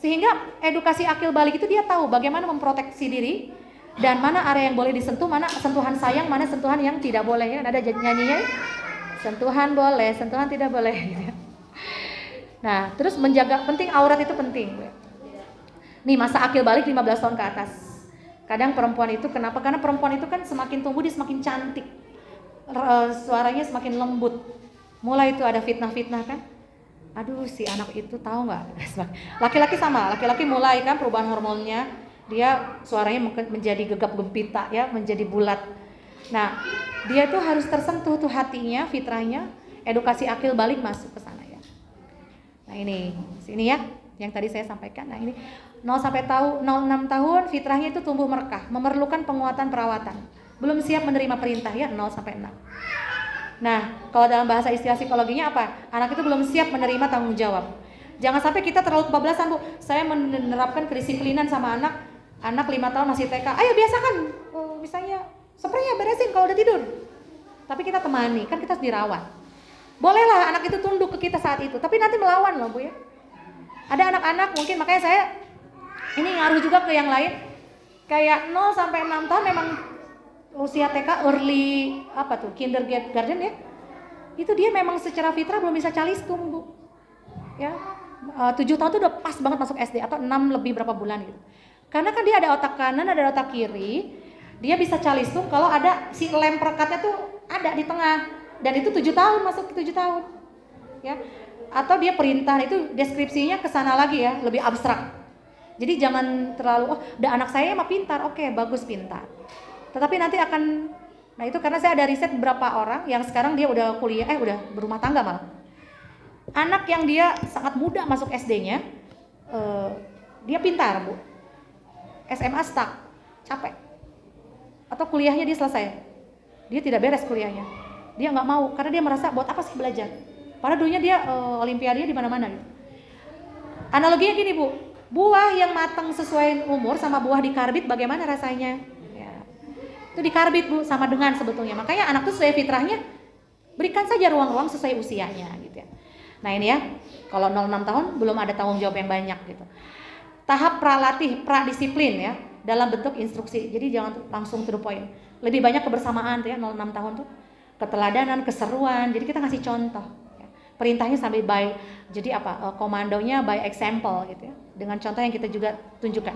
sehingga edukasi akil balik itu dia tahu bagaimana memproteksi diri dan mana area yang boleh disentuh, mana sentuhan sayang, mana sentuhan yang tidak boleh ya. Ada nyanyinya, sentuhan boleh, sentuhan tidak boleh gitu. Nah, terus menjaga, penting aurat itu penting. Nih masa akil balik 15 tahun ke atas. Kadang perempuan itu kenapa? Karena perempuan itu kan semakin tumbuh dia semakin cantik, suaranya semakin lembut. Mulai itu ada fitnah-fitnah kan. Aduh si anak itu tahu nggak? Laki-laki sama, laki-laki mulai kan perubahan hormonnya, dia suaranya menjadi gegap gempita ya, menjadi bulat. Nah dia tuh harus tersentuh tuh hatinya, fitrahnya, edukasi akil balik masuk ke sana ya. Nah ini sini ya, yang tadi saya sampaikan. Nah ini 0-6 tahun fitrahnya itu tumbuh merekah, memerlukan penguatan perawatan. Belum siap menerima perintah ya 0-6. Nah, kalau dalam bahasa istilah psikologinya apa? Anak itu belum siap menerima tanggung jawab. Jangan sampai kita terlalu kebablasan Bu. Saya menerapkan kedisiplinan sama anak 5 tahun masih TK. Ayo biasakan, misalnya spraynya beresin kalau udah tidur. Tapi kita temani, kan kita harus dirawat. Bolehlah anak itu tunduk ke kita saat itu, tapi nanti melawan loh Bu ya. Ada anak-anak mungkin, makanya saya ini ngaruh juga ke yang lain. Kayak 0-6 tahun memang usia TK, early kindergarten ya. Itu dia memang secara fitrah belum bisa calistung Bu. Ya. 7 tahun itu udah pas banget masuk SD atau 6 lebih berapa bulan gitu. Karena kan dia ada otak kanan, ada otak kiri. Dia bisa calistung kalau ada si lem perekatnya tuh ada di tengah. Dan itu 7 tahun, masuk ke 7 tahun. Ya. Atau dia perintah, itu deskripsinya ke sana lagi ya, lebih abstrak. Jadi jangan terlalu, udah anak saya mah pintar, oke, bagus pintar. Tetapi nanti akan, nah itu karena saya ada riset beberapa orang yang sekarang dia udah kuliah, udah berumah tangga malah. Anak yang dia sangat muda masuk SD-nya, dia pintar Bu. SMA stuck, capek. Atau kuliahnya dia selesai, dia tidak beres kuliahnya. Dia nggak mau, karena dia merasa buat apa sih belajar. Padahal dulunya dia olimpiade di mana-mana gitu. Analoginya gini Bu, buah yang matang sesuai umur sama buah di karbit bagaimana rasanya? Ya. Itu di karbit Bu, sama dengan sebetulnya. Makanya anak tuh sesuai fitrahnya, berikan saja ruang-ruang sesuai usianya gitu ya. Nah ini ya, kalau 0-6 tahun belum ada tanggung jawab yang banyak gitu. Tahap pralatih, pradisiplin ya, dalam bentuk instruksi. Jadi jangan langsung to the point. Lebih banyak kebersamaan tuh ya, 0-6 tahun tuh. Keteladanan, keseruan. Jadi kita ngasih contoh. Ya. Perintahnya sampai by, jadi apa? Komandonya by example gitu ya. Dengan contoh yang kita juga tunjukkan.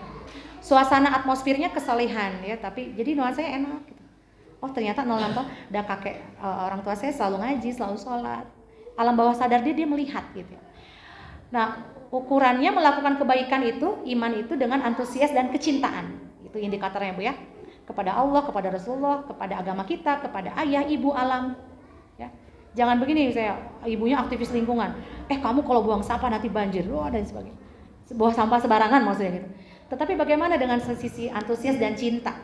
Suasana atmosfernya kesalehan ya, tapi jadi nuansanya enak gitu. Oh ternyata 0-6 tahun dan kakek orang tua saya selalu ngaji, selalu sholat. Alam bawah sadar dia melihat gitu ya. Nah, ukurannya melakukan kebaikan itu, iman itu dengan antusias dan kecintaan. Itu indikatornya Bu ya. Kepada Allah, kepada Rasulullah, kepada agama kita, kepada ayah, ibu, alam. Ya. Jangan begini saya, ibunya aktivis lingkungan. Kamu kalau buang sampah nanti banjir, dan sebagainya. Buang sampah sembarangan maksudnya gitu. Tetapi bagaimana dengan sisi antusias dan cinta?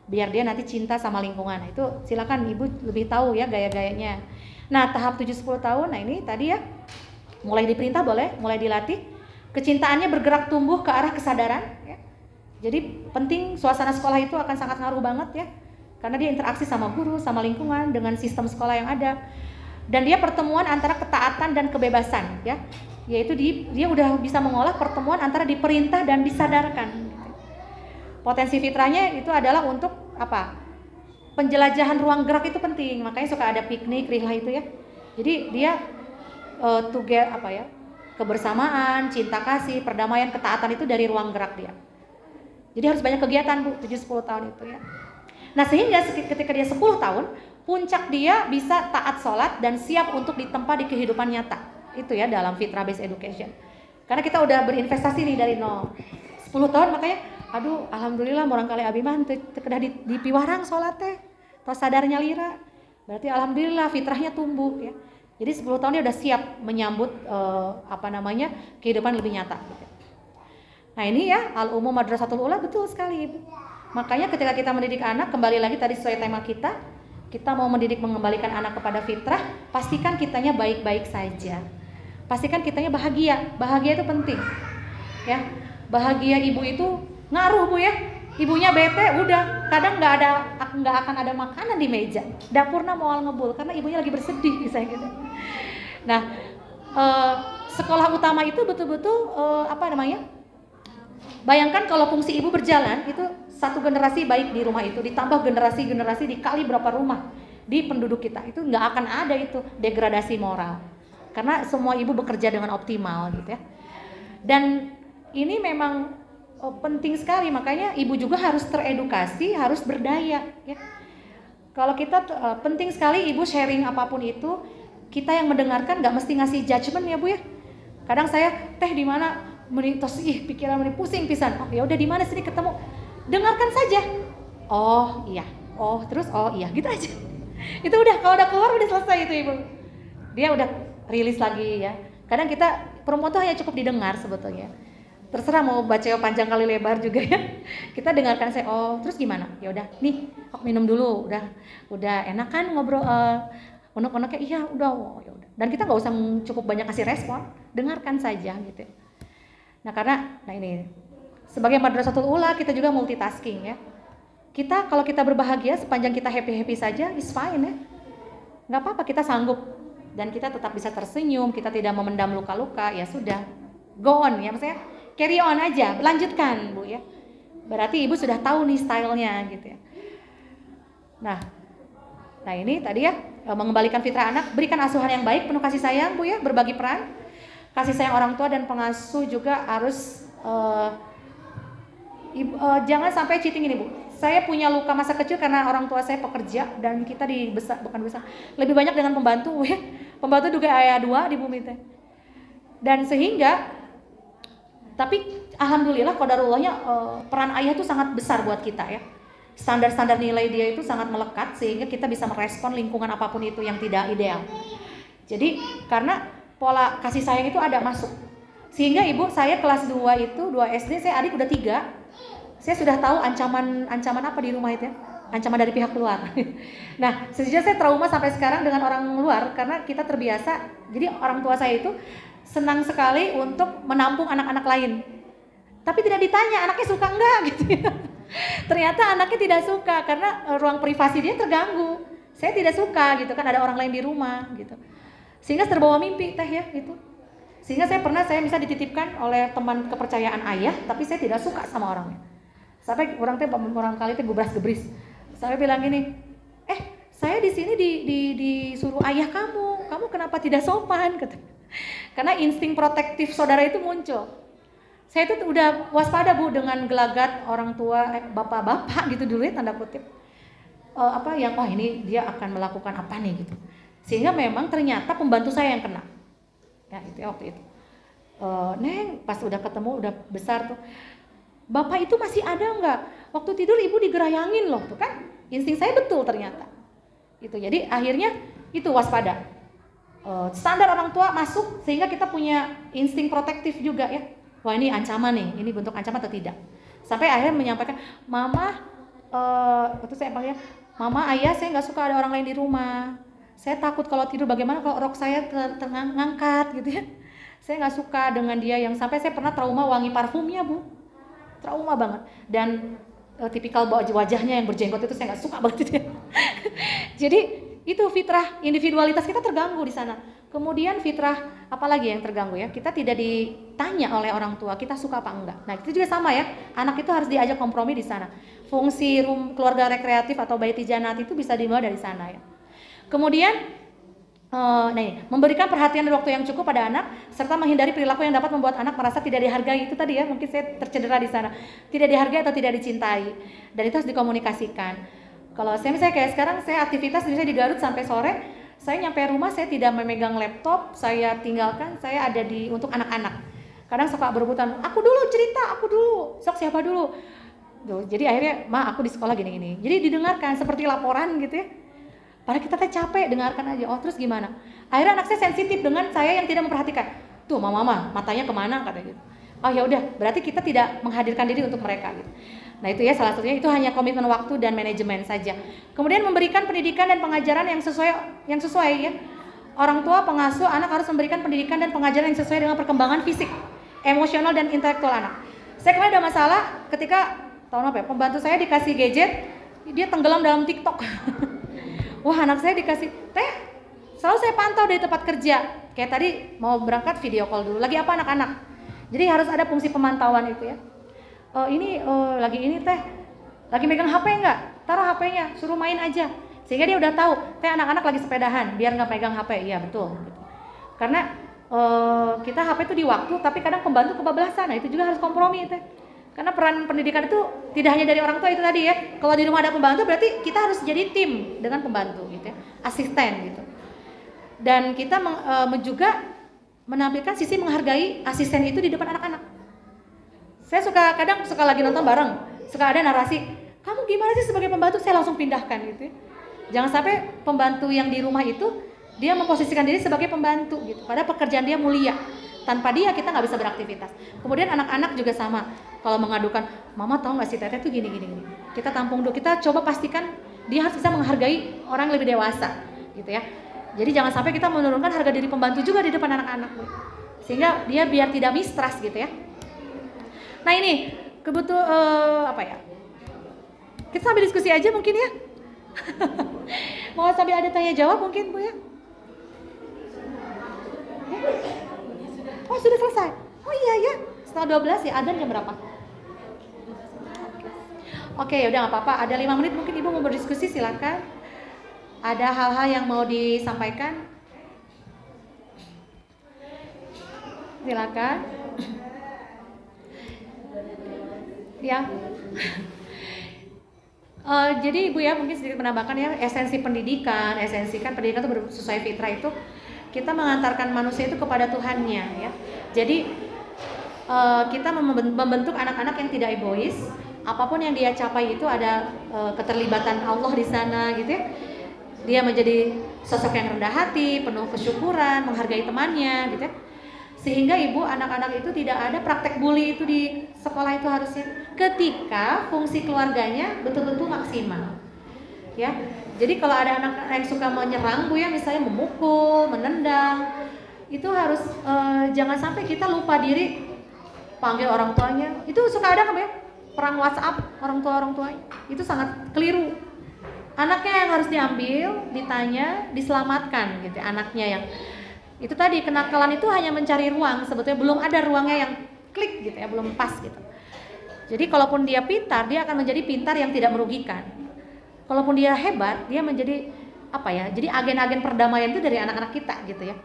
Biar dia nanti cinta sama lingkungan. Nah, itu silakan ibu lebih tahu ya gaya-gayanya. Nah, tahap 7-10 tahun, nah ini tadi ya. Mulai diperintah boleh, mulai dilatih. Kecintaannya bergerak tumbuh ke arah kesadaran ya. Jadi penting suasana sekolah itu akan sangat ngaruh banget ya. Karena dia interaksi sama guru, sama lingkungan, dengan sistem sekolah yang ada. Dan dia pertemuan antara ketaatan dan kebebasan ya. Yaitu dia udah bisa mengolah pertemuan antara diperintah dan disadarkan. Potensi fitrahnya itu adalah untuk apa? Penjelajahan ruang gerak itu penting. Makanya suka ada piknik, rihlah itu ya. Jadi dia kebersamaan, cinta kasih, perdamaian, ketaatan itu dari ruang gerak dia. Jadi harus banyak kegiatan Bu, 7-10 tahun itu ya. Nah sehingga ketika dia 10 tahun, puncak dia bisa taat sholat dan siap untuk ditempa di kehidupan nyata. Itu ya dalam fitrah based education. Karena kita udah berinvestasi nih dari 10 tahun, makanya aduh alhamdulillah orang kali abi mah kedah di piwarang sholat teh. Tos sadarnya lira. Berarti alhamdulillah fitrahnya tumbuh ya. Jadi 10 tahun dia udah siap menyambut kehidupan lebih nyata gitu. Nah ini ya Al-Umum Madrasatul Ula betul sekali Ibu. Makanya ketika kita mendidik anak, kembali lagi tadi sesuai tema kita mau mendidik mengembalikan anak kepada fitrah, pastikan kitanya baik-baik saja. Pastikan kitanya bahagia. Bahagia itu penting. Ya. Bahagia ibu itu ngaruh Bu ya. Ibunya bete udah, kadang nggak akan ada makanan di meja. Dapurnya moal ngebul karena ibunya lagi bersedih misalnya gitu. Nah, sekolah utama itu betul-betul bayangkan kalau fungsi ibu berjalan itu satu generasi baik di rumah itu ditambah generasi-generasi dikali berapa rumah di penduduk kita, itu nggak akan ada itu degradasi moral karena semua ibu bekerja dengan optimal gitu ya. Dan ini memang penting sekali, makanya ibu juga harus teredukasi, harus berdaya ya. Kalau kita penting sekali ibu sharing apapun itu, kita yang mendengarkan nggak mesti ngasih judgement ya Bu ya. Kadang saya di mana menitos pikiran pusing pisan. Oh ya udah di mana sini ketemu? Dengarkan saja. Oh iya. Oh terus oh iya gitu aja. Itu udah, kalau udah keluar udah selesai itu Ibu. Dia udah rilis lagi ya. Kadang kita perempuan tuh hanya cukup didengar sebetulnya. Terserah mau baca panjang kali lebar juga ya. Kita dengarkan saya. Oh terus gimana? Ya udah nih aku minum dulu. Udah enak kan ngobrol. Unek-uneknya iya udah. Oh, ya udah. Dan kita nggak usah cukup banyak kasih respon. Dengarkan saja gitu. Nah karena, ini sebagai Madrasatul Ula kita juga multitasking ya. Kalau kita berbahagia sepanjang kita happy saja is fine ya. Nggak apa-apa, kita sanggup dan kita tetap bisa tersenyum, kita tidak memendam luka-luka, ya sudah go on ya, maksudnya carry on aja, lanjutkan Bu ya. Berarti ibu sudah tahu nih stylenya gitu ya. Nah ini tadi ya mengembalikan fitrah anak, berikan asuhan yang baik, penuh kasih sayang Bu ya, berbagi peran. Kasih sayang orang tua dan pengasuh juga harus jangan sampai cheating ini Bu. Saya punya luka masa kecil karena orang tua saya pekerja dan kita lebih banyak dengan pembantu ya. Pembantu juga ayah dua di bumi teh. Dan sehingga tapi alhamdulillah qadarullahnya peran ayah itu sangat besar buat kita ya. Standar-standar nilai dia itu sangat melekat sehingga kita bisa merespon lingkungan apapun itu yang tidak ideal. Jadi karena pola kasih sayang itu ada masuk. Sehingga ibu saya kelas 2 itu, 2 SD, saya adik udah 3. Saya sudah tahu ancaman apa di rumah itu ya. Ancaman dari pihak luar. Nah, sejujurnya saya trauma sampai sekarang dengan orang luar karena kita terbiasa. Jadi orang tua saya itu senang sekali untuk menampung anak-anak lain. Tapi tidak ditanya anaknya suka enggak gitu ya. Ternyata anaknya tidak suka karena ruang privasi dia terganggu. Saya tidak suka gitu kan ada orang lain di rumah gitu. Sehingga terbawa mimpi teh ya gitu. Sehingga saya bisa dititipkan oleh teman kepercayaan ayah, tapi saya tidak suka sama orangnya. Sampai orang kali itu gebras-gebris. Saya bilang gini, saya di sini disuruh ayah kamu kenapa tidak sopan? Karena insting protektif saudara itu muncul. Saya itu udah waspada Bu dengan gelagat orang tua, bapak-bapak gitu dulu ya, tanda kutip. Ini dia akan melakukan apa nih gitu. Sehingga memang ternyata pembantu saya yang kena. Ya itu ya, waktu itu. Neng, pas udah ketemu udah besar tuh, bapak itu masih ada nggak? Waktu tidur ibu digerayangin loh, tuh kan? Insting saya betul ternyata. Itu jadi akhirnya itu waspada. Standar orang tua masuk sehingga kita punya insting protektif juga ya. Wah ini ancaman nih, ini bentuk ancaman atau tidak? Sampai akhirnya menyampaikan, mama, itu saya panggilnya, mama, ayah, saya nggak suka ada orang lain di rumah. Saya takut kalau tidur bagaimana kalau rok saya terangkat gitu ya. Saya nggak suka dengan dia yang sampai saya pernah trauma wangi parfumnya Bu. Trauma banget. Dan tipikal wajahnya yang berjenggot itu saya nggak suka banget gitu ya. Jadi itu fitrah individualitas kita terganggu di sana. Kemudian fitrah apalagi yang terganggu ya? Kita tidak ditanya oleh orang tua kita suka apa enggak. Nah itu juga sama ya. Anak itu harus diajak kompromi di sana. Fungsi keluarga rekreatif atau baiti janat itu bisa dimulai dari sana ya. Kemudian memberikan perhatian dan waktu yang cukup pada anak serta menghindari perilaku yang dapat membuat anak merasa tidak dihargai. Itu tadi ya, mungkin saya tercedera di sana. Tidak dihargai atau tidak dicintai. Dan itu harus dikomunikasikan. Kalau saya misalnya kayak sekarang saya aktivitas misalnya di Garut sampai sore, saya nyampe rumah saya tidak memegang laptop, saya tinggalkan, saya ada untuk anak-anak. Kadang suka berebutan, aku dulu cerita, aku dulu, sok siapa dulu. Jadi akhirnya, aku di sekolah gini-gini. Jadi didengarkan seperti laporan gitu ya. Padahal kita capek dengarkan aja. Oh terus gimana? Akhirnya anak saya sensitif dengan saya yang tidak memperhatikan. Tuh mama matanya kemana katanya gitu. Oh ya udah, berarti kita tidak menghadirkan diri untuk mereka gitu. Nah itu ya salah satunya, itu hanya komitmen waktu dan manajemen saja. Kemudian memberikan pendidikan dan pengajaran yang sesuai ya. Orang tua, pengasuh, anak harus memberikan pendidikan dan pengajaran yang sesuai dengan perkembangan fisik, emosional dan intelektual anak. Saya kemarin ada masalah ketika pembantu saya dikasih gadget, dia tenggelam dalam TikTok. Wah anak saya dikasih selalu saya pantau dari tempat kerja. Kayak tadi mau berangkat video call dulu. Lagi apa anak-anak? Jadi harus ada fungsi pemantauan itu ya. Lagi megang HP enggak? Taruh HP-nya, suruh main aja. Sehingga dia udah tahu, anak-anak lagi sepedahan, biar nggak pegang HP. Iya betul. Karena kita HP itu di waktu, tapi kadang pembantu kebablasan. Nah itu juga harus kompromi itu. Karena peran pendidikan itu tidak hanya dari orang tua itu tadi ya. Kalau di rumah ada pembantu berarti kita harus jadi tim dengan pembantu gitu ya, asisten gitu. Dan kita juga menampilkan sisi menghargai asisten itu di depan anak-anak. Saya kadang suka lagi nonton bareng, suka ada narasi, kamu gimana sih sebagai pembantu? Saya langsung pindahkan gitu ya. Jangan sampai pembantu yang di rumah itu dia memposisikan diri sebagai pembantu gitu. Padahal pekerjaan dia mulia. Tanpa dia kita nggak bisa beraktivitas. Kemudian anak-anak juga sama. Kalau mengadukan, mama tahu nggak sih teteh tuh gini. Kita tampung dulu. Kita coba pastikan dia harus bisa menghargai orang yang lebih dewasa, gitu ya. Jadi jangan sampai kita menurunkan harga diri pembantu juga di depan anak-anak, sehingga dia biar tidak mistrust gitu ya. Nah ini kita sambil diskusi aja mungkin ya. Mau sambil ada tanya jawab mungkin Bu ya. Oh sudah selesai. Oh iya ya. Setengah 12 ya. Adzan jam berapa? Oke ya udah nggak apa-apa. Ada 5 menit mungkin Ibu mau berdiskusi, silakan. Ada hal-hal yang mau disampaikan? Silakan. Ya. Jadi Ibu ya mungkin sedikit menambahkan ya, esensi pendidikan itu sesuai fitrah itu kita mengantarkan manusia itu kepada Tuhannya ya. Jadi kita membentuk anak-anak yang tidak egois. Apapun yang dia capai itu ada keterlibatan Allah di sana gitu ya. Dia menjadi sosok yang rendah hati, penuh kesyukuran, menghargai temannya gitu ya. Sehingga anak-anak itu tidak ada praktek bully itu di sekolah itu harusnya. Ketika fungsi keluarganya betul-betul maksimal. Ya. Jadi kalau ada anak yang suka menyerang Bu ya, misalnya memukul, menendang, itu harus jangan sampai kita lupa diri panggil orang tuanya. Itu suka ada kan ya? Perang WhatsApp orang tuanya. Itu sangat keliru. Anaknya yang harus diambil, ditanya, diselamatkan gitu. Anaknya Itu tadi, kenakalan itu hanya mencari ruang, sebetulnya belum ada ruangnya yang klik gitu ya, belum pas gitu. Jadi kalaupun dia pintar, dia akan menjadi pintar yang tidak merugikan. Kalaupun dia hebat, dia menjadi apa ya? Jadi agen-agen perdamaian itu dari anak-anak kita gitu ya,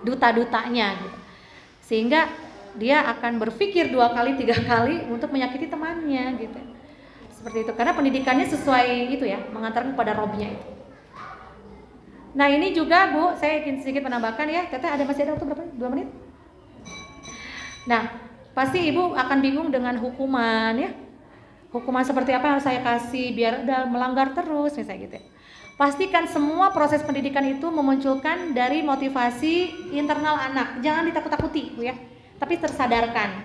duta-dutanya gitu. Sehingga dia akan berpikir 2 kali 3 kali untuk menyakiti temannya gitu. Seperti itu, karena pendidikannya sesuai itu ya, mengantarkan kepada robnya itu. Nah ini juga Bu, saya ingin sedikit menambahkan ya. Teteh masih ada waktu berapa? 2 menit? Nah, pasti Ibu akan bingung dengan hukuman ya. Hukuman seperti apa yang harus saya kasih biar udah melanggar terus misalnya gitu ya. Pastikan semua proses pendidikan itu memunculkan dari motivasi internal anak. Jangan ditakut-takuti Bu ya, tapi tersadarkan.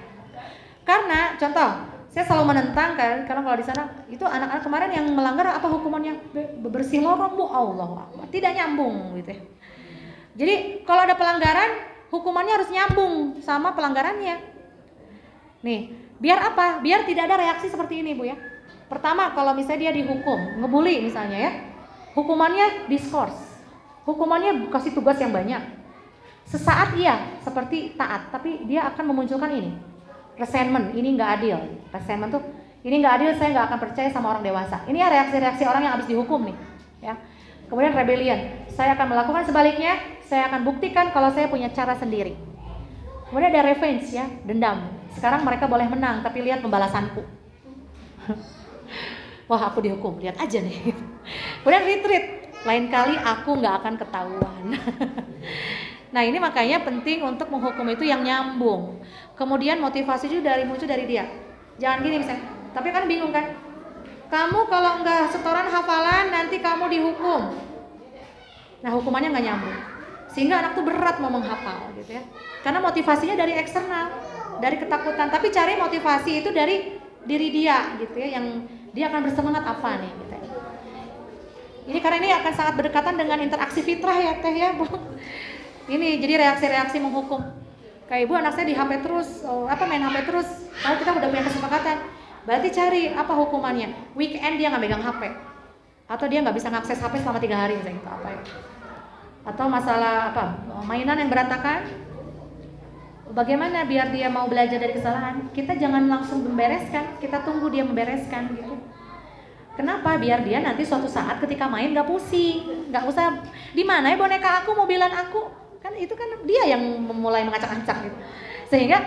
Karena contoh, saya selalu menentang kan, karena kalau di sana itu anak-anak kemarin yang melanggar apa hukumannya? Bersih lorong Bu, Allah, tidak nyambung gitu ya. Jadi kalau ada pelanggaran, hukumannya harus nyambung sama pelanggarannya. Nih, biar apa? Biar tidak ada reaksi seperti ini Bu ya. Pertama, kalau misalnya dia dihukum, ngebully misalnya ya, hukumannya diskors, hukumannya kasih tugas yang banyak. Sesaat iya seperti taat, tapi dia akan memunculkan ini, resentment, ini nggak adil. Resentment tuh, ini nggak adil, saya nggak akan percaya sama orang dewasa. Ini ya reaksi-reaksi orang yang habis dihukum nih ya. Kemudian rebellion, saya akan melakukan sebaliknya, saya akan buktikan kalau saya punya cara sendiri. Kemudian ada revenge ya, dendam. Sekarang mereka boleh menang, tapi lihat pembalasanku. Wah, aku dihukum, lihat aja nih. Kemudian retreat, lain kali aku nggak akan ketahuan. Nah ini makanya penting untuk menghukum itu yang nyambung. Kemudian motivasi juga muncul dari dia. Jangan gini misalnya, tapi kan bingung kan? Kamu kalau nggak setoran hafalan nanti kamu dihukum. Nah hukumannya nggak nyambung, sehingga anak tuh berat mau menghafal gitu ya. Karena motivasinya dari eksternal, dari ketakutan. Tapi cari motivasi itu dari diri dia gitu ya, yang dia akan bersemangat apa nih gitu ya. Ini karena ini akan sangat berdekatan dengan interaksi fitrah ya Teh ya Bu. Ini jadi reaksi-reaksi menghukum. Kayak Ibu anak saya di HP terus, main HP terus. Kalau kita udah punya kesepakatan, berarti cari apa hukumannya. Weekend dia nggak megang HP, atau dia nggak bisa ngakses HP selama 3 hari misalnya gitu apa ya. Atau masalah apa, mainan yang berantakan. Bagaimana biar dia mau belajar dari kesalahan? Kita jangan langsung membereskan, kita tunggu dia membereskan gitu. Kenapa? Biar dia nanti suatu saat ketika main nggak pusing, nggak usah di mana ya boneka aku, mobilan aku, kan itu kan dia yang memulai mengacak-acak gitu. Sehingga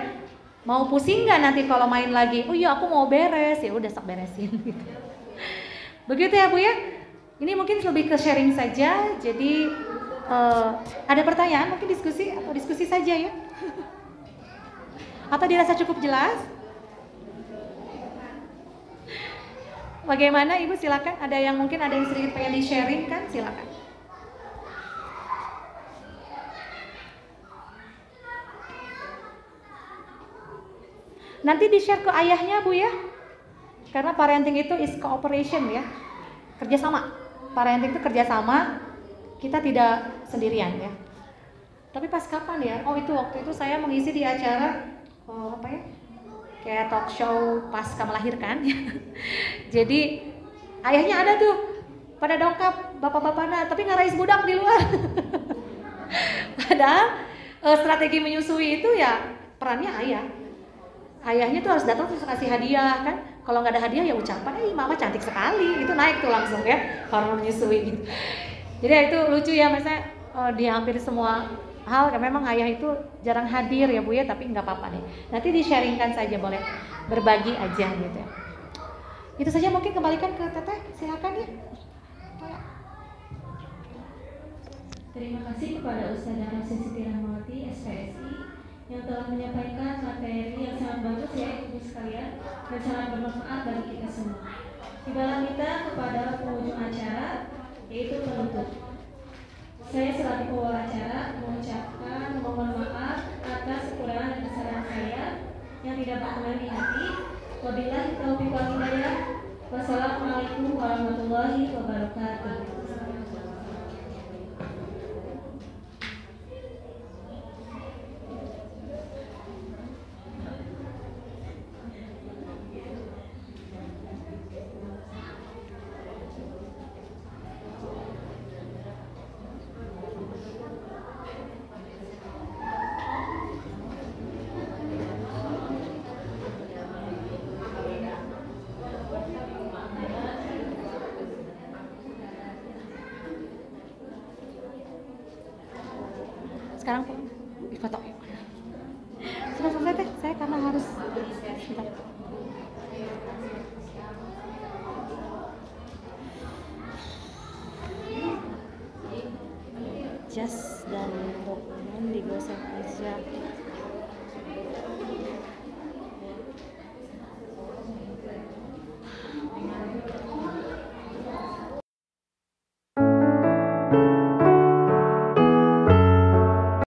mau pusing nggak nanti kalau main lagi? Oh iya aku mau beres, ya udah sok beresin. Gitu. Begitu ya Bu ya. Ini mungkin lebih ke sharing saja. Jadi ada pertanyaan, mungkin diskusi atau diskusi saja ya. Atau dirasa cukup jelas? Bagaimana Ibu, silakan. Ada yang mungkin ada yang sedikit pengen di-sharing kan? Silakan. Nanti di-share ke ayahnya Bu ya. Karena parenting itu is cooperation ya. Kerjasama. Parenting itu kerjasama. Kita tidak sendirian ya. Tapi pas kapan ya? Oh itu waktu itu saya mengisi di acara kayak talk show pasca melahirkan. Jadi ayahnya ada tuh pada dongkap bapak-bapaknya, tapi ngarais budak di luar. Padahal strategi menyusui itu ya perannya ayah. Ayahnya tuh harus datang terus kasih hadiah kan. Kalau nggak ada hadiah ya ucapan, mama cantik sekali, itu naik tuh langsung ya hormon menyusui gitu. Jadi itu lucu ya, misalnya di hampir semua hal memang ayah itu jarang hadir ya Bu ya, tapi nggak apa-apa nih. Nanti di-sharingkan saja, boleh berbagi aja gitu ya. Itu saja, mungkin kembalikan ke Teteh, silakan ya. Terima kasih kepada Ustazah Rosi Siti Rahmawati SPSI yang telah menyampaikan materi yang sangat bagus ya Ibu sekalian, dan sangat bermanfaat bagi kita semua. Tibalah kita kepada penghujung acara, yaitu penutup. Saya selaku pembawa acara mengucapkan mohon maaf atas kekurangan dan kesalahan saya yang tidak berkenan di hati. Wabillahi taufiq wal hidayah. Wassalamualaikum warahmatullahi wabarakatuh. sekarang foto. Sudah selesai teh, saya karena harus sebentar. Jas dan dokumen digosok aja.